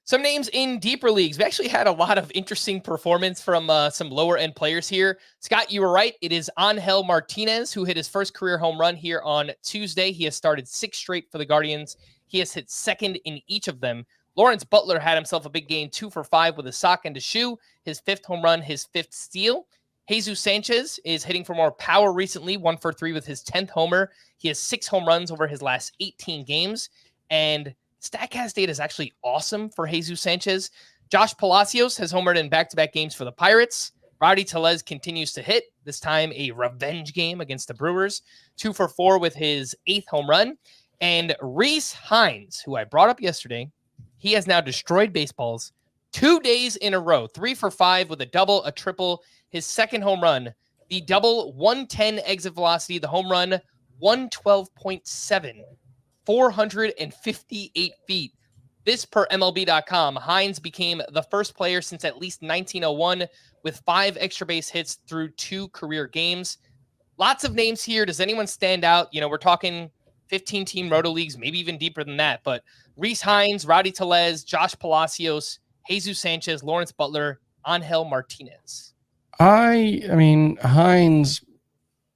Some names in deeper leagues. We actually had a lot of interesting performance from some lower end players here. Scott, you were right. It is Angel Martinez who hit his first career home run here on Tuesday. He has started 6 straight for the Guardians. He has hit second in each of them. Lawrence Butler had himself a big game, 2 for 5 with a sock and a shoe. His 5th home run, his 5th steal. Jesus Sanchez is hitting for more power recently, 1 for 3 with his 10th homer. He has 6 home runs over his last 18 games. And StatCast data is actually awesome for Jesus Sanchez. Josh Palacios has homered in back-to-back games for the Pirates. Rowdy Tellez continues to hit, this time a revenge game against the Brewers. 2 for 4 with his 8th home run. And Rhys Hines, who I brought up yesterday, he has now destroyed baseballs 2 days in a row. 3 for 5 with a double, a triple. His 2nd home run, the double 110 exit velocity, the home run 112.7, 458 feet. This per MLB.com. Hines became the first player since at least 1901 with 5 extra base hits through 2 career games. Lots of names here. Does anyone stand out? We're talking 15-team roto leagues, maybe even deeper than that. But Rhys Hines, Rowdy Tellez, Josh Palacios, Jesus Sanchez, Lawrence Butler, Angel Martinez? I mean, Hines,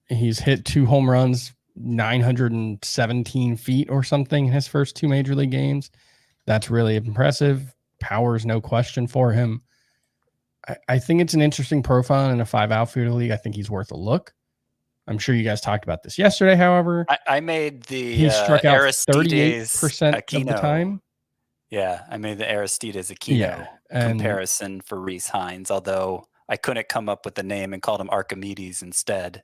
he's hit 2 home runs, 917 feet or something in his first 2 major league games. That's really impressive. Power is no question for him. I think it's an interesting profile in a 5 outfielder league. I think he's worth a look. I'm sure you guys talked about this yesterday. However, I made the he struck out Aristides 38% of the time. Yeah, I made the Aristides Aquino comparison for Rhys Hines, although I couldn't come up with the name and called him Archimedes instead.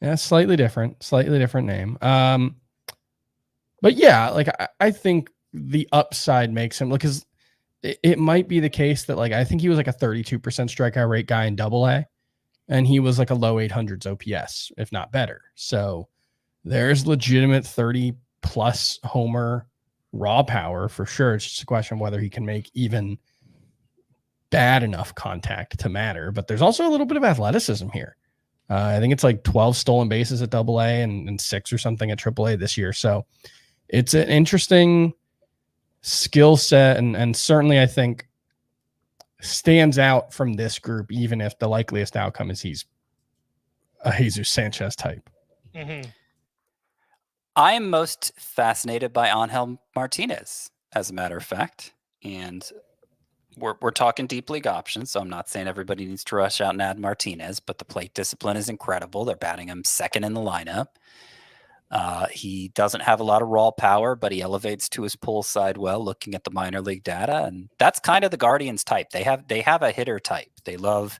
Yeah, slightly different name. But yeah, like I think the upside makes him look, because it might be the case that, like, I think he was like a 32% strikeout rate guy in AA, and he was like a low 800s OPS, if not better. So there's legitimate 30 plus homer raw power for sure. It's just a question of whether he can make even bad enough contact to matter. But there's also a little bit of athleticism here. I think it's like 12 stolen bases at AA and 6 or something at AAA this year. So it's an interesting skill set, and certainly I think stands out from this group, even if the likeliest outcome is he's a Jesus Sanchez type. Mm-hmm. I am most fascinated by Angel Martinez, as a matter of fact. And we're talking deep league options, so I'm not saying everybody needs to rush out and add Martinez, but the plate discipline is incredible. They're batting him second in the lineup. He doesn't have a lot of raw power, but he elevates to his pull side well, looking at the minor league data. And that's kind of the Guardians type. They have a hitter type. They love,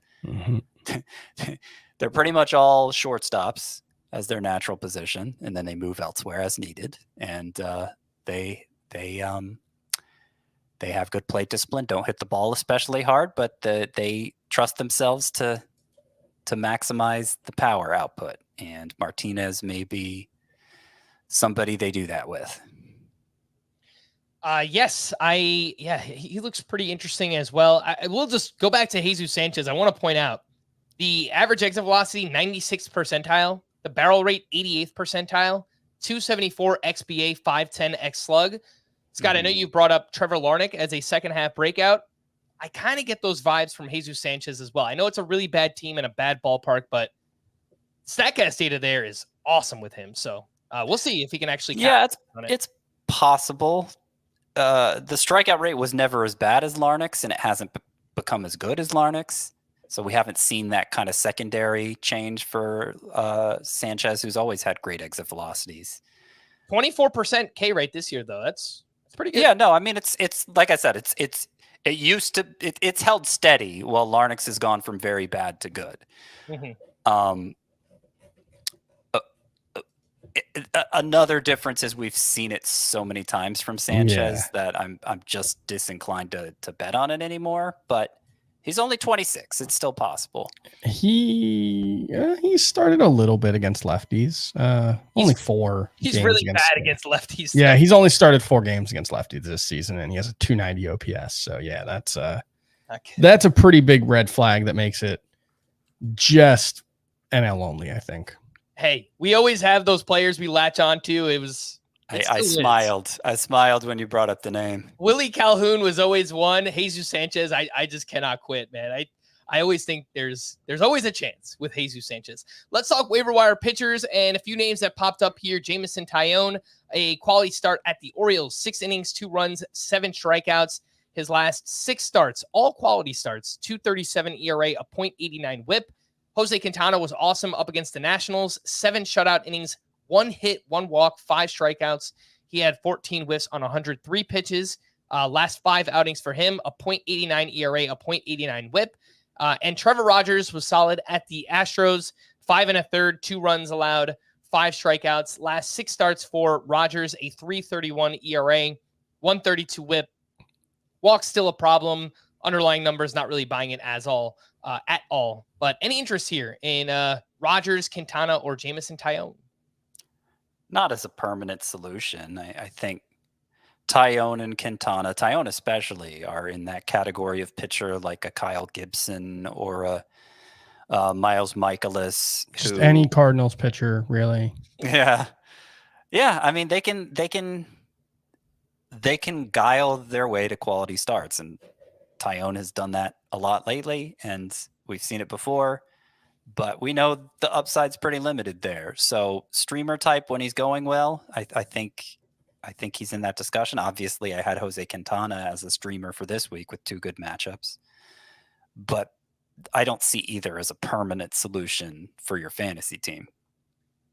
they're pretty much all shortstops as their natural position, and then they move elsewhere as needed. And they have good plate discipline, don't hit the ball especially hard, but they trust themselves to maximize the power output. And Martinez may be somebody they do that with. Yes, he looks pretty interesting as well. I will just go back to Jesus Sanchez. I want to point out the average exit velocity, 96th percentile, the barrel rate, 88th percentile, 274 XBA, 510 X slug. Scott, I know you brought up Trevor Larnach as a second half breakout. I kind of get those vibes from Jesus Sanchez as well. I know it's a really bad team and a bad ballpark, but StatCast data there is awesome with him. So we'll see if he can actually. Yeah, it's possible. The strikeout rate was never as bad as Larnach's, and it hasn't become as good as Larnach's. So we haven't seen that kind of secondary change for Sanchez, who's always had great exit velocities. 24% K rate this year, though. That's pretty good. Yeah, no, I mean it's like I said, it's held steady while Larnach's has gone from very bad to good. Mm-hmm. Another difference is we've seen it so many times from Sanchez that I'm just disinclined to bet on it anymore. But he's only 26; it's still possible. He started a little bit against lefties. Only 4. He's really bad against lefties. Yeah, he's only started 4 games against lefties this season, and he has a 290 OPS. So yeah, that's a pretty big red flag that makes it just NL only, I think. Hey, we always have those players we latch on to. I smiled. I smiled when you brought up the name. Willie Calhoun was always one. Jesus Sanchez, I just cannot quit, man. I always think there's always a chance with Jesus Sanchez. Let's talk waiver wire pitchers and a few names that popped up here. Jameson Taillon, a quality start at the Orioles, 6 innings, 2 runs, 7 strikeouts. His last 6 starts, all quality starts, 2.37 ERA, a .89 WHIP. Jose Quintana was awesome up against the Nationals, 7 shutout innings, 1 hit, 1 walk, 5 strikeouts. He had 14 whiffs on 103 pitches. Last 5 outings for him, a .89 ERA, a .89 WHIP. And Trevor Rogers was solid at the Astros, 5 1/3, 2 runs allowed, 5 strikeouts. Last 6 starts for Rogers, a .331 ERA, 132 WHIP. Walk's still a problem. Underlying numbers not really buying it at all. But any interest here in Rogers, Quintana, or Jameson Taillon? Not as a permanent solution. I think Taillon and Quintana, Taillon especially, are in that category of pitcher like a Kyle Gibson or a Miles Michaelis. Just any Cardinals pitcher, really. Yeah. I mean, they can guile their way to quality starts, and Tyone has done that a lot lately, and we've seen it before. But we know the upside's pretty limited there. So streamer type when he's going well, I think he's in that discussion. Obviously, I had Jose Quintana as a streamer for this week with 2 good matchups. But I don't see either as a permanent solution for your fantasy team.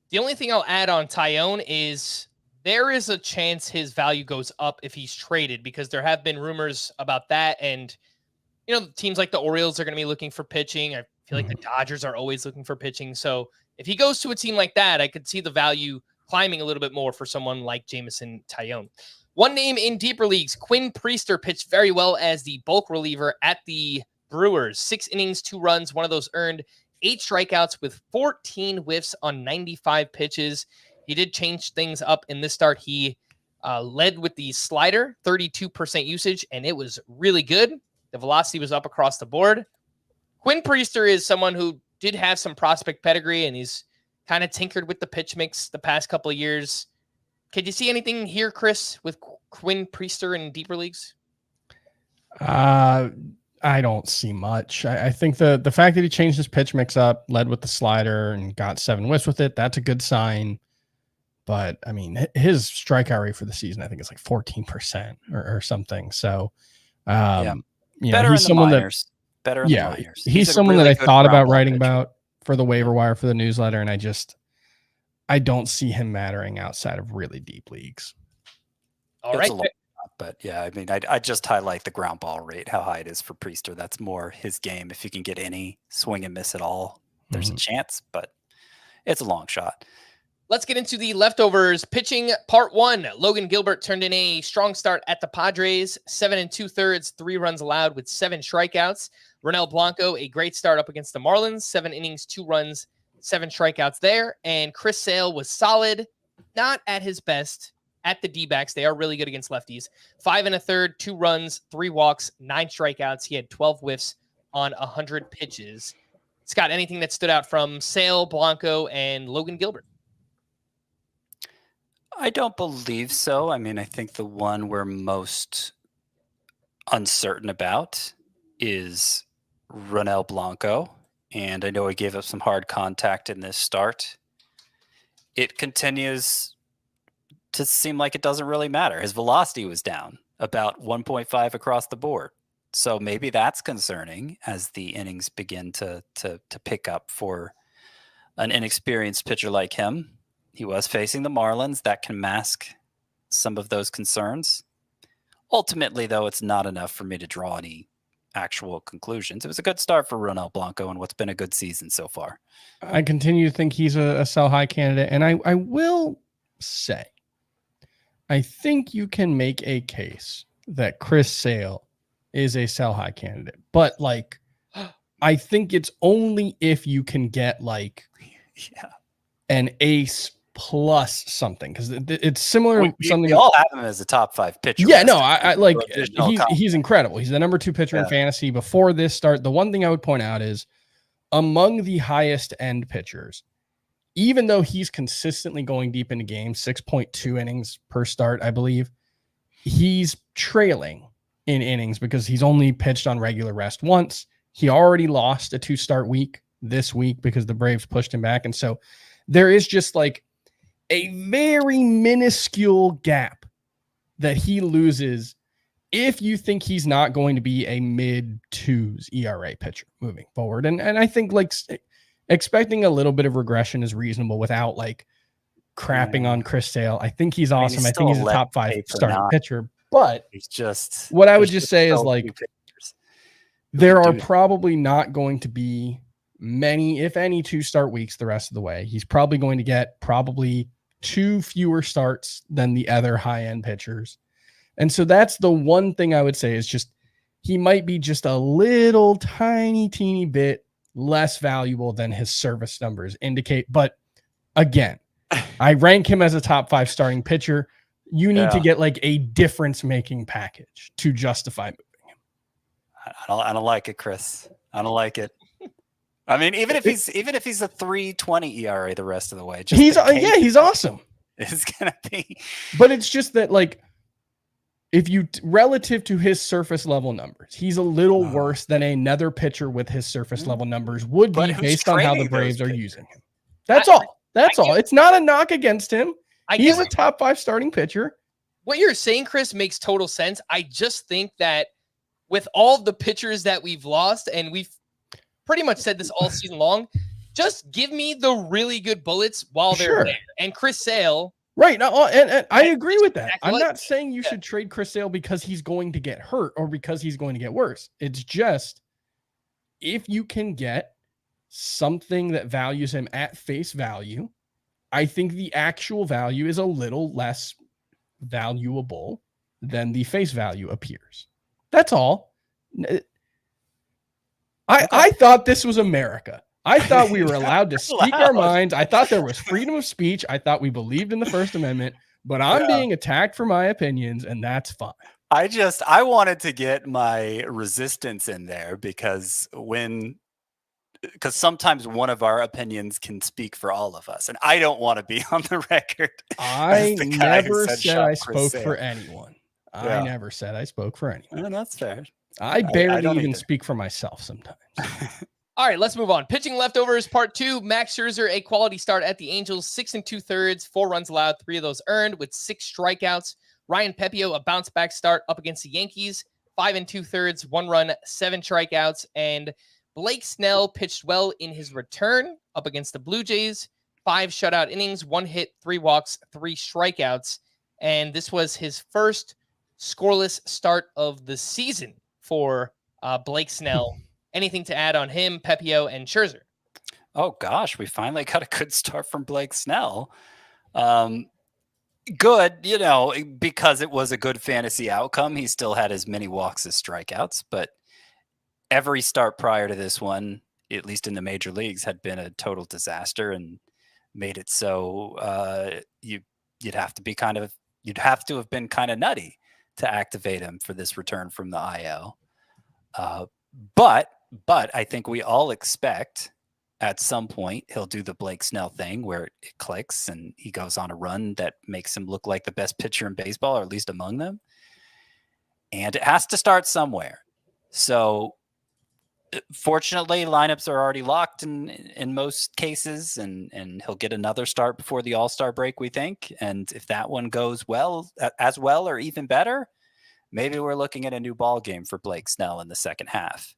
The only thing I'll add on Tyone is there is a chance his value goes up if he's traded, because there have been rumors about that. And, teams like the Orioles are going to be looking for pitching. I feel like the Dodgers are always looking for pitching. So if he goes to a team like that, I could see the value climbing a little bit more for someone like Jameson Taillon. One name in deeper leagues, Quinn Priester, pitched very well as the bulk reliever at the Brewers. 6 innings, 2 runs, one of those earned, 8 strikeouts with 14 whiffs on 95 pitches. He did change things up in this start. He led with the slider, 32% usage, and it was really good. The velocity was up across the board. Quinn Priester is someone who did have some prospect pedigree, and he's kind of tinkered with the pitch mix the past couple of years. Could you see anything here, Chris, with Quinn Priester in deeper leagues? I don't see much. I think the fact that he changed his pitch mix up, led with the slider, and got 7 whiffs with it, that's a good sign. But, I mean, his strikeout rate for the season, I think it's like 14% or something. So, he's someone that... Better in the minors. He's someone really that I thought about writing about for the waiver wire for the newsletter, and I don't see him mattering outside of really deep leagues. All right. But yeah, I mean, I just highlight the ground ball rate, how high it is for Priester. That's more his game. If you can get any swing and miss at all, there's a chance, but it's a long shot. Let's get into the leftovers. Pitching part 1. Logan Gilbert turned in a strong start at the Padres. 7 2/3, 3 runs allowed with 7 strikeouts. Ronel Blanco, a great start up against the Marlins. 7 innings, 2 runs, 7 strikeouts there. And Chris Sale was solid, not at his best at the D-backs. They are really good against lefties. 5 1/3, 2 runs, 3 walks, 9 strikeouts. He had 12 whiffs on 100 pitches. Scott, anything that stood out from Sale, Blanco, and Logan Gilbert? I don't believe so. I mean, I think the one we're most uncertain about is Ronel Blanco. And I know he gave up some hard contact in this start. It continues to seem like it doesn't really matter. His velocity was down about 1.5 across the board. So maybe that's concerning as the innings begin to pick up for an inexperienced pitcher like him. He was facing the Marlins. That can mask some of those concerns. Ultimately, though, it's not enough for me to draw any actual conclusions. It was a good start for Ronel Blanco and what's been a good season so far. I continue to think he's a sell high candidate. And I will say, I think you can make a case that Chris Sale is a sell high candidate. But I think it's only if you can get an ace plus something, because it's similar. We all have him as a top 5 pitcher. Yeah, no, I like he's incredible. He's the number 2 pitcher in fantasy before this start. The one thing I would point out is among the highest end pitchers, even though he's consistently going deep into games, 6.2 innings per start, I believe, he's trailing in innings because he's only pitched on regular rest once. He already lost a 2-start week this week because the Braves pushed him back. And so there is just a very minuscule gap that he loses if you think he's not going to be a mid-2s ERA pitcher moving forward. And I think expecting a little bit of regression is reasonable without crapping on Chris Sale. I think he's awesome. I think he's a top 5 starting pitcher, but he's just what I would just say is there are probably not going to be many, if any, 2-start weeks the rest of the way. He's probably going to get 2 fewer starts than the other high-end pitchers. And so that's the one thing I would say is just he might be just a little teeny bit less valuable than his service numbers indicate. But again, I rank him as a top 5 starting pitcher. You need to get a difference-making package to justify moving him. I don't like it, Chris. I don't like it. I mean, even if he's a 3.20 ERA the rest of the way, he's awesome. It's gonna be, but it's just that relative to his surface level numbers, he's a little worse than another pitcher with his surface level numbers would be based on how the Braves are using him. That's all. It's not a knock against him. He's a top 5 starting pitcher. What you're saying, Chris, makes total sense. I just think that with all the pitchers that we've lost, and we've pretty much said this all season long, just give me the really good bullets while they're there. And Chris Sale. Right. No, and I agree with that. I'm not saying you should trade Chris Sale because he's going to get hurt or because he's going to get worse. It's just if you can get something that values him at face value, I think the actual value is a little less valuable than the face value appears. That's all. I thought this was America. I thought we were allowed to speak our minds. I thought there was freedom of speech. I thought we believed in the First Amendment, but I'm being attacked for my opinions, and that's fine. I wanted to get my resistance in there because sometimes one of our opinions can speak for all of us, and I don't want to be on the record. I never said I spoke for anyone. I never said I spoke for anyone. No, that's fair. I barely even speak for myself sometimes. All right, let's move on. Pitching leftovers, part 2. Max Scherzer, a quality start at the Angels, 6 2/3, 4 runs allowed, 3 of those earned with 6 strikeouts. Ryan Pepiot, a bounce back start up against the Yankees, 5 2/3, 1 run, 7 strikeouts. And Blake Snell pitched well in his return up against the Blue Jays, 5 shutout innings, 1 hit, 3 walks, 3 strikeouts. And this was his first scoreless start of the season for Blake Snell. Anything to add on him, Pepiot, and Scherzer? Oh, gosh, we finally got a good start from Blake Snell. Good, because it was a good fantasy outcome. He still had as many walks as strikeouts, but every start prior to this one, at least in the major leagues, had been a total disaster and made it so you'd have to have been kind of nutty to activate him for this return from the IL. But I think we all expect at some point he'll do the Blake Snell thing where it clicks and he goes on a run that makes him look like the best pitcher in baseball, or at least among them. And it has to start somewhere. So fortunately, lineups are already locked in most cases, and he'll get another start before the All-Star break, we think. And if that one goes as well or even better, maybe we're looking at a new ball game for Blake Snell in the second half.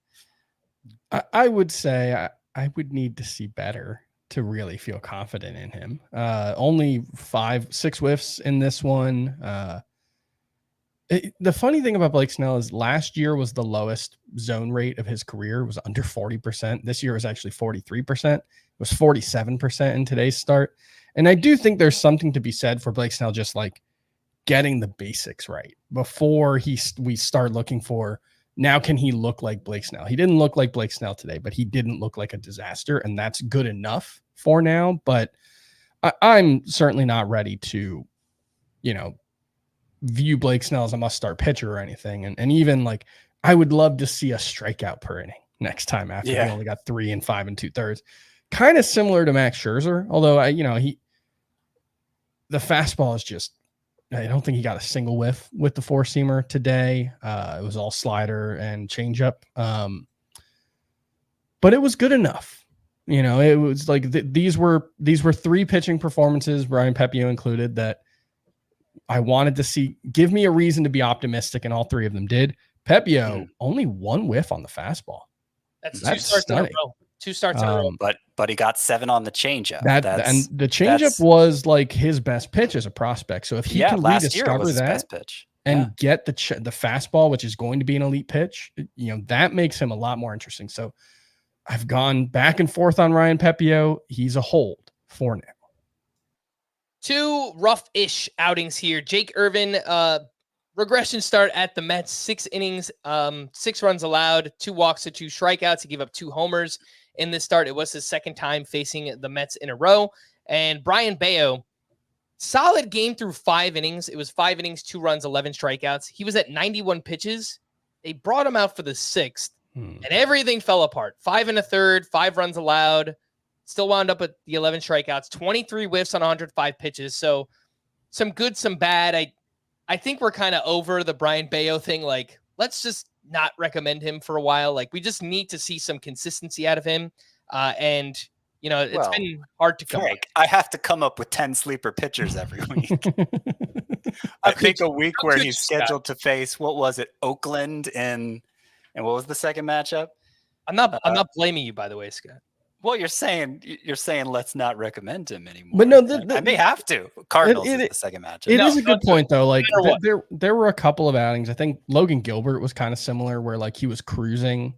I would say I would need to see better to really feel confident in him. Only 5-6 whiffs in this one. The funny thing about Blake Snell is last year was the lowest zone rate of his career. It was under 40%. This year was actually 43%. It was 47% in today's start. And I do think there's something to be said for Blake Snell just like getting the basics right before we start looking for, now can he look like Blake Snell? He didn't look like Blake Snell today, but he didn't look like a disaster, and that's good enough for now. But I'm certainly not ready to, view Blake Snell as a must-start pitcher or anything. And even like, I would love to see a strikeout per inning next time after he only got 3 and 5 2/3. Kind of similar to Max Scherzer, although the fastball is just, I don't think he got a single whiff with the 4-seamer today. It was all slider and changeup. But it was good enough. It was like these were 3 pitching performances, Ryan Pepiot included, that I wanted to see. Give me a reason to be optimistic, and all 3 of them did. Pepiot only 1 whiff on the fastball. That's 2 starts stunning. In a row. 2 starts in a row. But he got 7 on the changeup. And the changeup was like his best pitch as a prospect. So if he can rediscover that pitch and get the fastball, which is going to be an elite pitch, that makes him a lot more interesting. So I've gone back and forth on Ryan Pepiot. He's a hold for now. 2 rough-ish outings here. Jake Irvin, regression start at the Mets, 6 innings, 6 runs allowed, 2 walks to 2 strikeouts. He gave up 2 homers in this start. It was his second time facing the Mets in a row. And Brian Bayo, solid game through 5 innings. It was 5 innings, 2 runs, 11 strikeouts. He was at 91 pitches. They brought him out for the 6th, and everything fell apart. 5 1/3, 5 runs allowed. Still wound up at the 11 strikeouts, 23 whiffs on 105 pitches. So some good, some bad. I I think we're kind of over the Brian Bayo thing. Like, let's just not recommend him for a while. Like, we just need to see some consistency out of him. And, it's been hard to come up. I have to come up with 10 sleeper pitchers every week. I think a week where he's scheduled to face, what was it, Oakland and what was the second matchup? I'm not blaming you, by the way, Scott. Well, you're saying let's not recommend him anymore. But no, I may have to. Cardinals is the second matchup. It is a good point though. Like there were a couple of outings. I think Logan Gilbert was kind of similar, where like he was cruising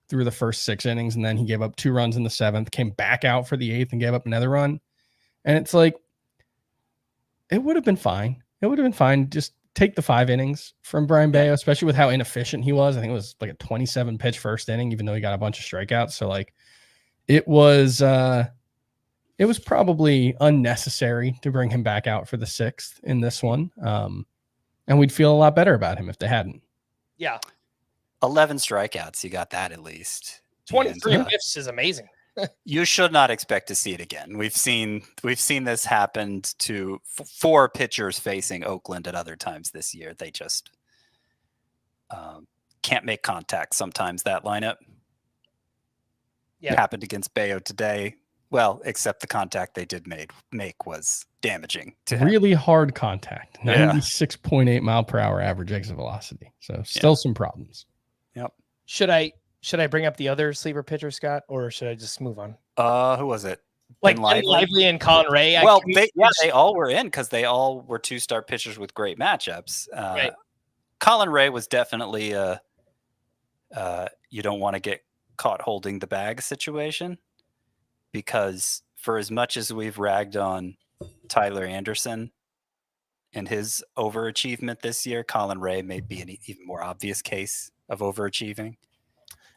through the first 6 innings, and then he gave up 2 runs in the 7th, came back out for the 8th, and gave up another run. And it's like, it would have been fine. It would have been fine. Just take the 5 innings from Brian Bayo, especially with how inefficient he was. I think it was like a 27 pitch first inning, even though he got a bunch of strikeouts. So like, it was probably unnecessary to bring him back out for the 6th in this one. And we'd feel a lot better about him if they hadn't. Yeah. 11 strikeouts. You got that at least. 23 whiffs is amazing. You should not expect to see it again. We've seen this happen to 4 pitchers facing Oakland at other times this year. They just can't make contact sometimes, that lineup. Yeah. It happened against Bayo today. Well, except the contact they did make was damaging to him. Really hard contact. 96.8 mile per hour average exit velocity. So still some problems. Yep. Should I bring up the other sleeper pitcher, Scott, or should I just move on? Who was it? Like Lively and Colin Ray. Well, they all were in because they all were 2-star pitchers with great matchups. Right. Colin Ray was definitely you don't want to get caught holding the bag situation, because for as much as we've ragged on Tyler Anderson and his overachievement this year, Colin Ray may be an even more obvious case of overachieving.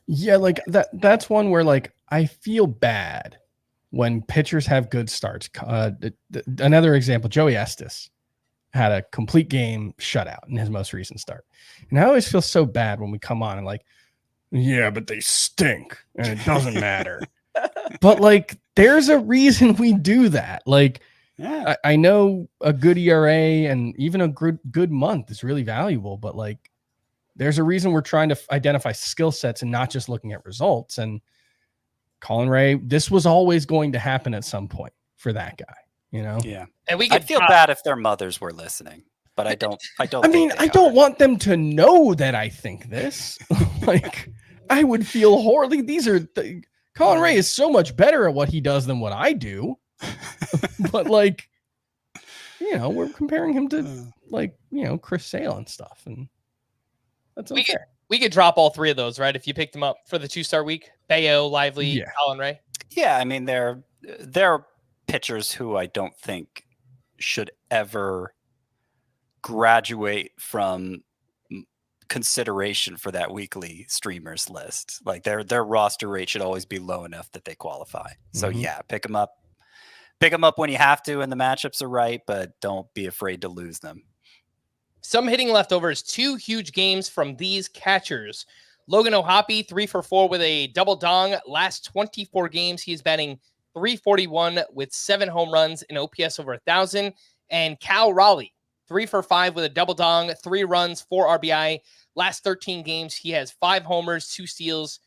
Yeah, like that's one where like I feel bad when pitchers have good starts. Another example, Joey Estes had a complete game shutout in his most recent start. And I always feel so bad when we come on and like, yeah, but they stink and it doesn't matter. But like, there's a reason we do that. Like, yeah. I know a good ERA and even a good month is really valuable, but like, there's a reason we're trying to identify skill sets and not just looking at results. And Colin Ray, this was always going to happen at some point for that guy, Yeah. And I'd feel bad if their mothers were listening, but I don't. I don't want them to know that I think this. Like, I would feel horribly. Colin Ray is so much better at what he does than what I do. But like, we're comparing him to like, Chris Sale and stuff, and that's okay. We could drop all 3 of those, right? If you picked them up for the 2-star week, Bayo, Lively, Colin Ray. Yeah, I mean, they're pitchers who I don't think should ever graduate from consideration for that weekly streamers list. Like their roster rate should always be low enough that they qualify. So yeah, pick them up when you have to and the matchups are right, but don't be afraid to lose them. Some hitting leftovers, 2 huge games from these catchers. Logan O'Hoppe, 3 for 4 with a double dong. Last 24 games, he is batting .341 with 7 home runs and OPS over 1,000. And Cal Raleigh, 3 for 5 with a double dong, 3 runs, 4 RBI. Last 13 games, he has 5 homers, 2 steals,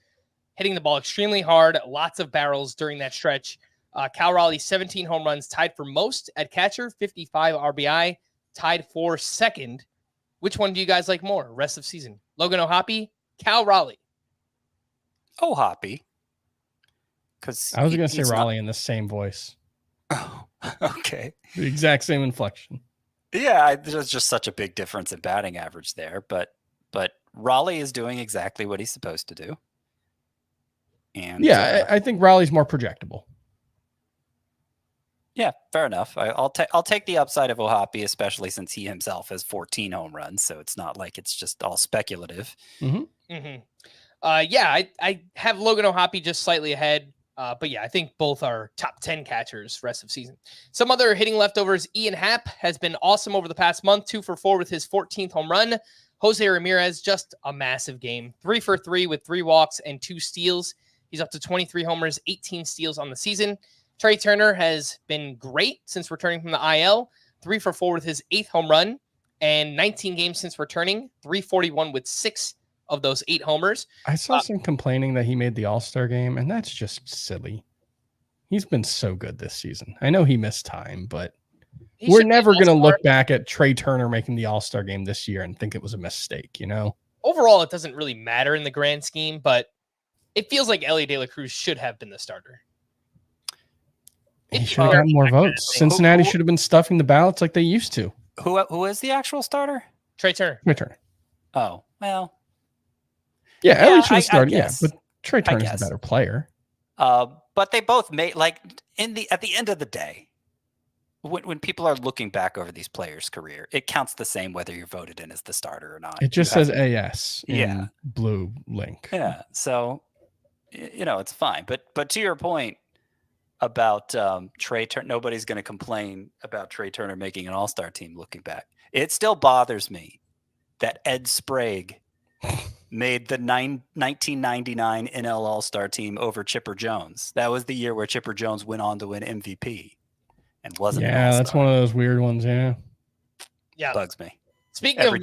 hitting the ball extremely hard. Lots of barrels during that stretch. Cal Raleigh, 17 home runs, tied for most at catcher, 55 RBI, tied for second. Which one do you guys like more rest of season? Logan O'Hoppe, Cal Raleigh? O'Hoppe. Because I was going to say Raleigh in the same voice. Oh, okay. The exact same inflection. Yeah, there's just such a big difference in batting average there. But Raleigh is doing exactly what he's supposed to do. And yeah, I think Raleigh's more projectable. Yeah, fair enough. I'll take the upside of O'Hoppe, especially since he himself has 14 home runs, so it's not like it's just all speculative. I have Logan O'Hoppe just slightly ahead, but yeah, I think both are top 10 catchers rest of season. Some other hitting leftovers, Ian Happ has been awesome over the past month, 2 for 4 with his 14th home run. Jose Ramirez, just a massive game, 3 for 3 with 3 walks and 2 steals. He's up to 23 homers, 18 steals on the season. Trey Turner has been great since returning from the IL, 3 for 4 with his 8th home run. and 19 games since returning, 341 with 6 of those 8 homers. I saw some complaining that he made the All-Star game, and that's just silly. He's been so good this season. I know he missed time, but we're never going to look back at Trey Turner making the All-Star game this year and think it was a mistake, you know? Overall, it doesn't really matter in the grand scheme, but it feels like Elly De La Cruz should have been the starter. He should have gotten more votes. Cincinnati should have been stuffing the ballots like they used to. Who is the actual starter? Trey Turner. Oh, well. Yeah, Elly should have started. But Trey Turner's the better player. But they both made, like, at the end of the day, when people are looking back over these players' career, it counts the same whether you're voted in as the starter or not. It just says AS in blue link. Yeah, so, it's fine. But to your point about Trey Turner, nobody's going to complain about Trey Turner making an all-star team looking back. It still bothers me that Ed Sprague made the 1999 NL All-Star team over Chipper Jones. That was the year where Chipper Jones went on to win MVP and wasn't an all-star. That's one of those weird ones, yeah. Bugs me. Speaking of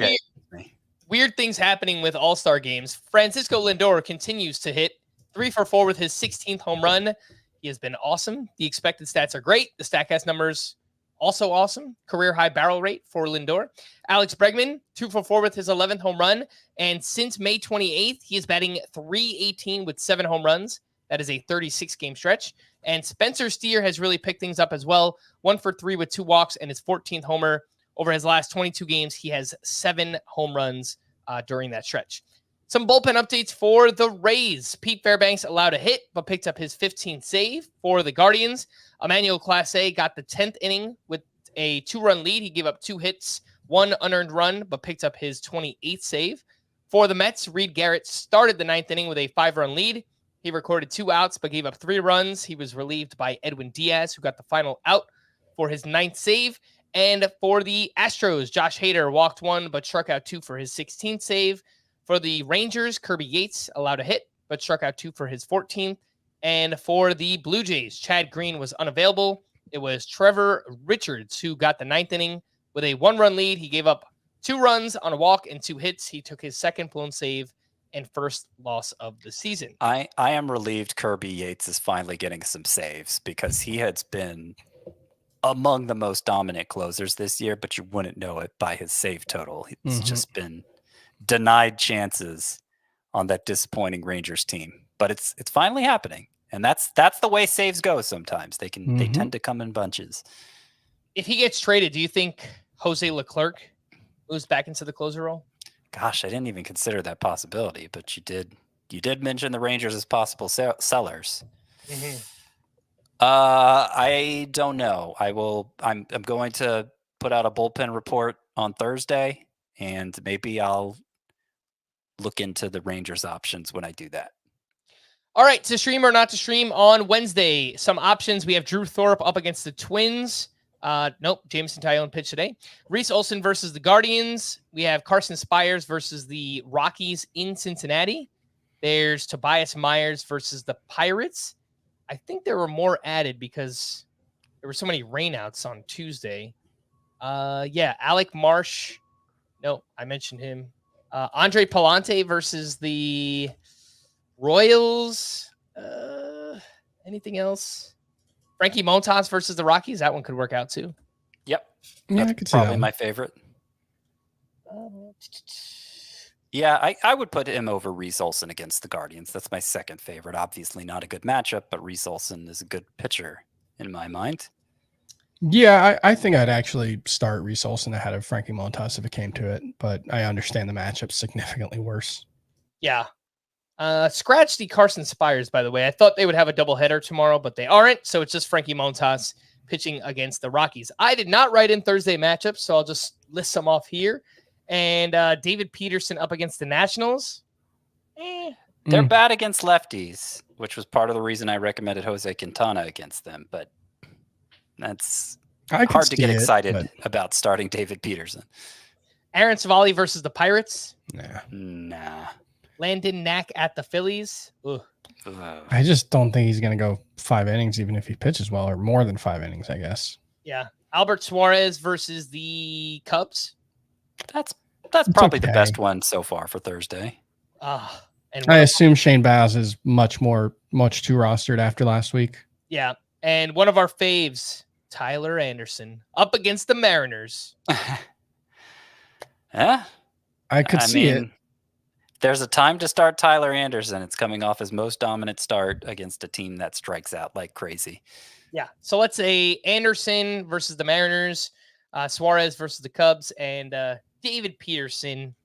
weird things happening with all-star games, Francisco Lindor continues to hit 3 for 4 with his 16th home run. He has been awesome. The expected stats are great. The StatCast numbers also awesome. Career high barrel rate for Lindor. Alex Bregman, 2 for 4 with his 11th home run. And since May 28th, he is batting .318 with 7 home runs. That is a 36-game stretch. And Spencer Steer has really picked things up as well. 1 for 3 with 2 walks and his 14th homer. Over his last 22 games, he has 7 home runs during that stretch. Some bullpen updates for the Rays. Pete Fairbanks allowed a hit, but picked up his 15th save. For the Guardians, Emmanuel Clase got the 10th inning with a 2-run lead. He gave up 2 hits, 1 unearned run, but picked up his 28th save. For the Mets, Reed Garrett started the 9th inning with a 5-run lead. He recorded 2 outs, but gave up 3 runs. He was relieved by Edwin Diaz, who got the final out for his 9th save. And for the Astros, Josh Hader walked 1, but struck out 2 for his 16th save. For the Rangers, Kirby Yates allowed a hit, but struck out 2 for his 14th. And for the Blue Jays, Chad Green was unavailable. It was Trevor Richards who got the 9th inning with a 1-run lead. He gave up 2 runs on a walk and 2 hits. He took his second blown save and first loss of the season. I am relieved Kirby Yates is finally getting some saves because he has been among the most dominant closers this year, but you wouldn't know it by his save total. It's just been denied chances on that disappointing Rangers team, but it's finally happening, and that's the way saves go. Sometimes they tend to come in bunches. If he gets traded, do you think Jose Leclerc moves back into the closer role? Gosh, I didn't even consider that possibility, but you did mention the Rangers as possible sellers. I don't know. I'm going to put out a bullpen report on Thursday, and maybe I'll look into the Rangers options when I do that. All right, to stream or not to stream on Wednesday, some options. We have Drew Thorpe up against the Twins. Nope, Jameson Taillon pitched today. Reese Olson versus the Guardians. We have Carson Spires versus the Rockies in Cincinnati. There's Tobias Myers versus the Pirates. I think there were more added because there were so many rainouts on Tuesday. Alec Marsh. No, I mentioned him. Andre Palante versus the Royals. Anything else? Frankie Montas versus the Rockies. That one could work out too. Yep. Yeah, I could see probably my favorite. Yeah, I would put him over Reese Olson against the Guardians. That's my second favorite. Obviously not a good matchup, but Reese Olson is a good pitcher in my mind. Yeah, I think I'd actually start Reese Olson ahead of Frankie Montas if it came to it, but I understand the matchup's significantly worse. Yeah. Scratch the Carson Spires, by the way. I thought they would have a doubleheader tomorrow, but they aren't, so it's just Frankie Montas pitching against the Rockies. I did not write in Thursday matchups, so I'll just list some off here. And David Peterson up against the Nationals. They're bad against lefties, which was part of the reason I recommended Jose Quintana against them, but that's hard to get excited about starting David Peterson. Aaron Savali versus the Pirates. Nah. Landon Knack at the Phillies. Ugh. I just don't think he's going to go 5 innings, even if he pitches well, or more than 5 innings, I guess. Yeah. Albert Suarez versus the Cubs. That's probably the best one so far for Thursday. And I assume Shane Baz is much too rostered after last week. Yeah. And one of our faves, Tyler Anderson, up against the Mariners. Yeah. I see it. There's a time to start Tyler Anderson. It's coming off his most dominant start against a team that strikes out like crazy. Yeah. So let's say Anderson versus the Mariners, Suarez versus the Cubs, and David Peterson,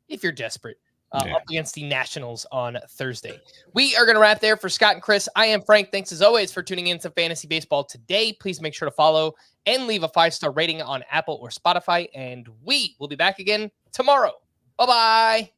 if you're desperate, up against the Nationals on Thursday. We are going to wrap there for Scott and Chris. I am Frank. Thanks as always for tuning in to Fantasy Baseball today. Please make sure to follow and leave a 5-star rating on Apple or Spotify. And we will be back again tomorrow. Bye-bye.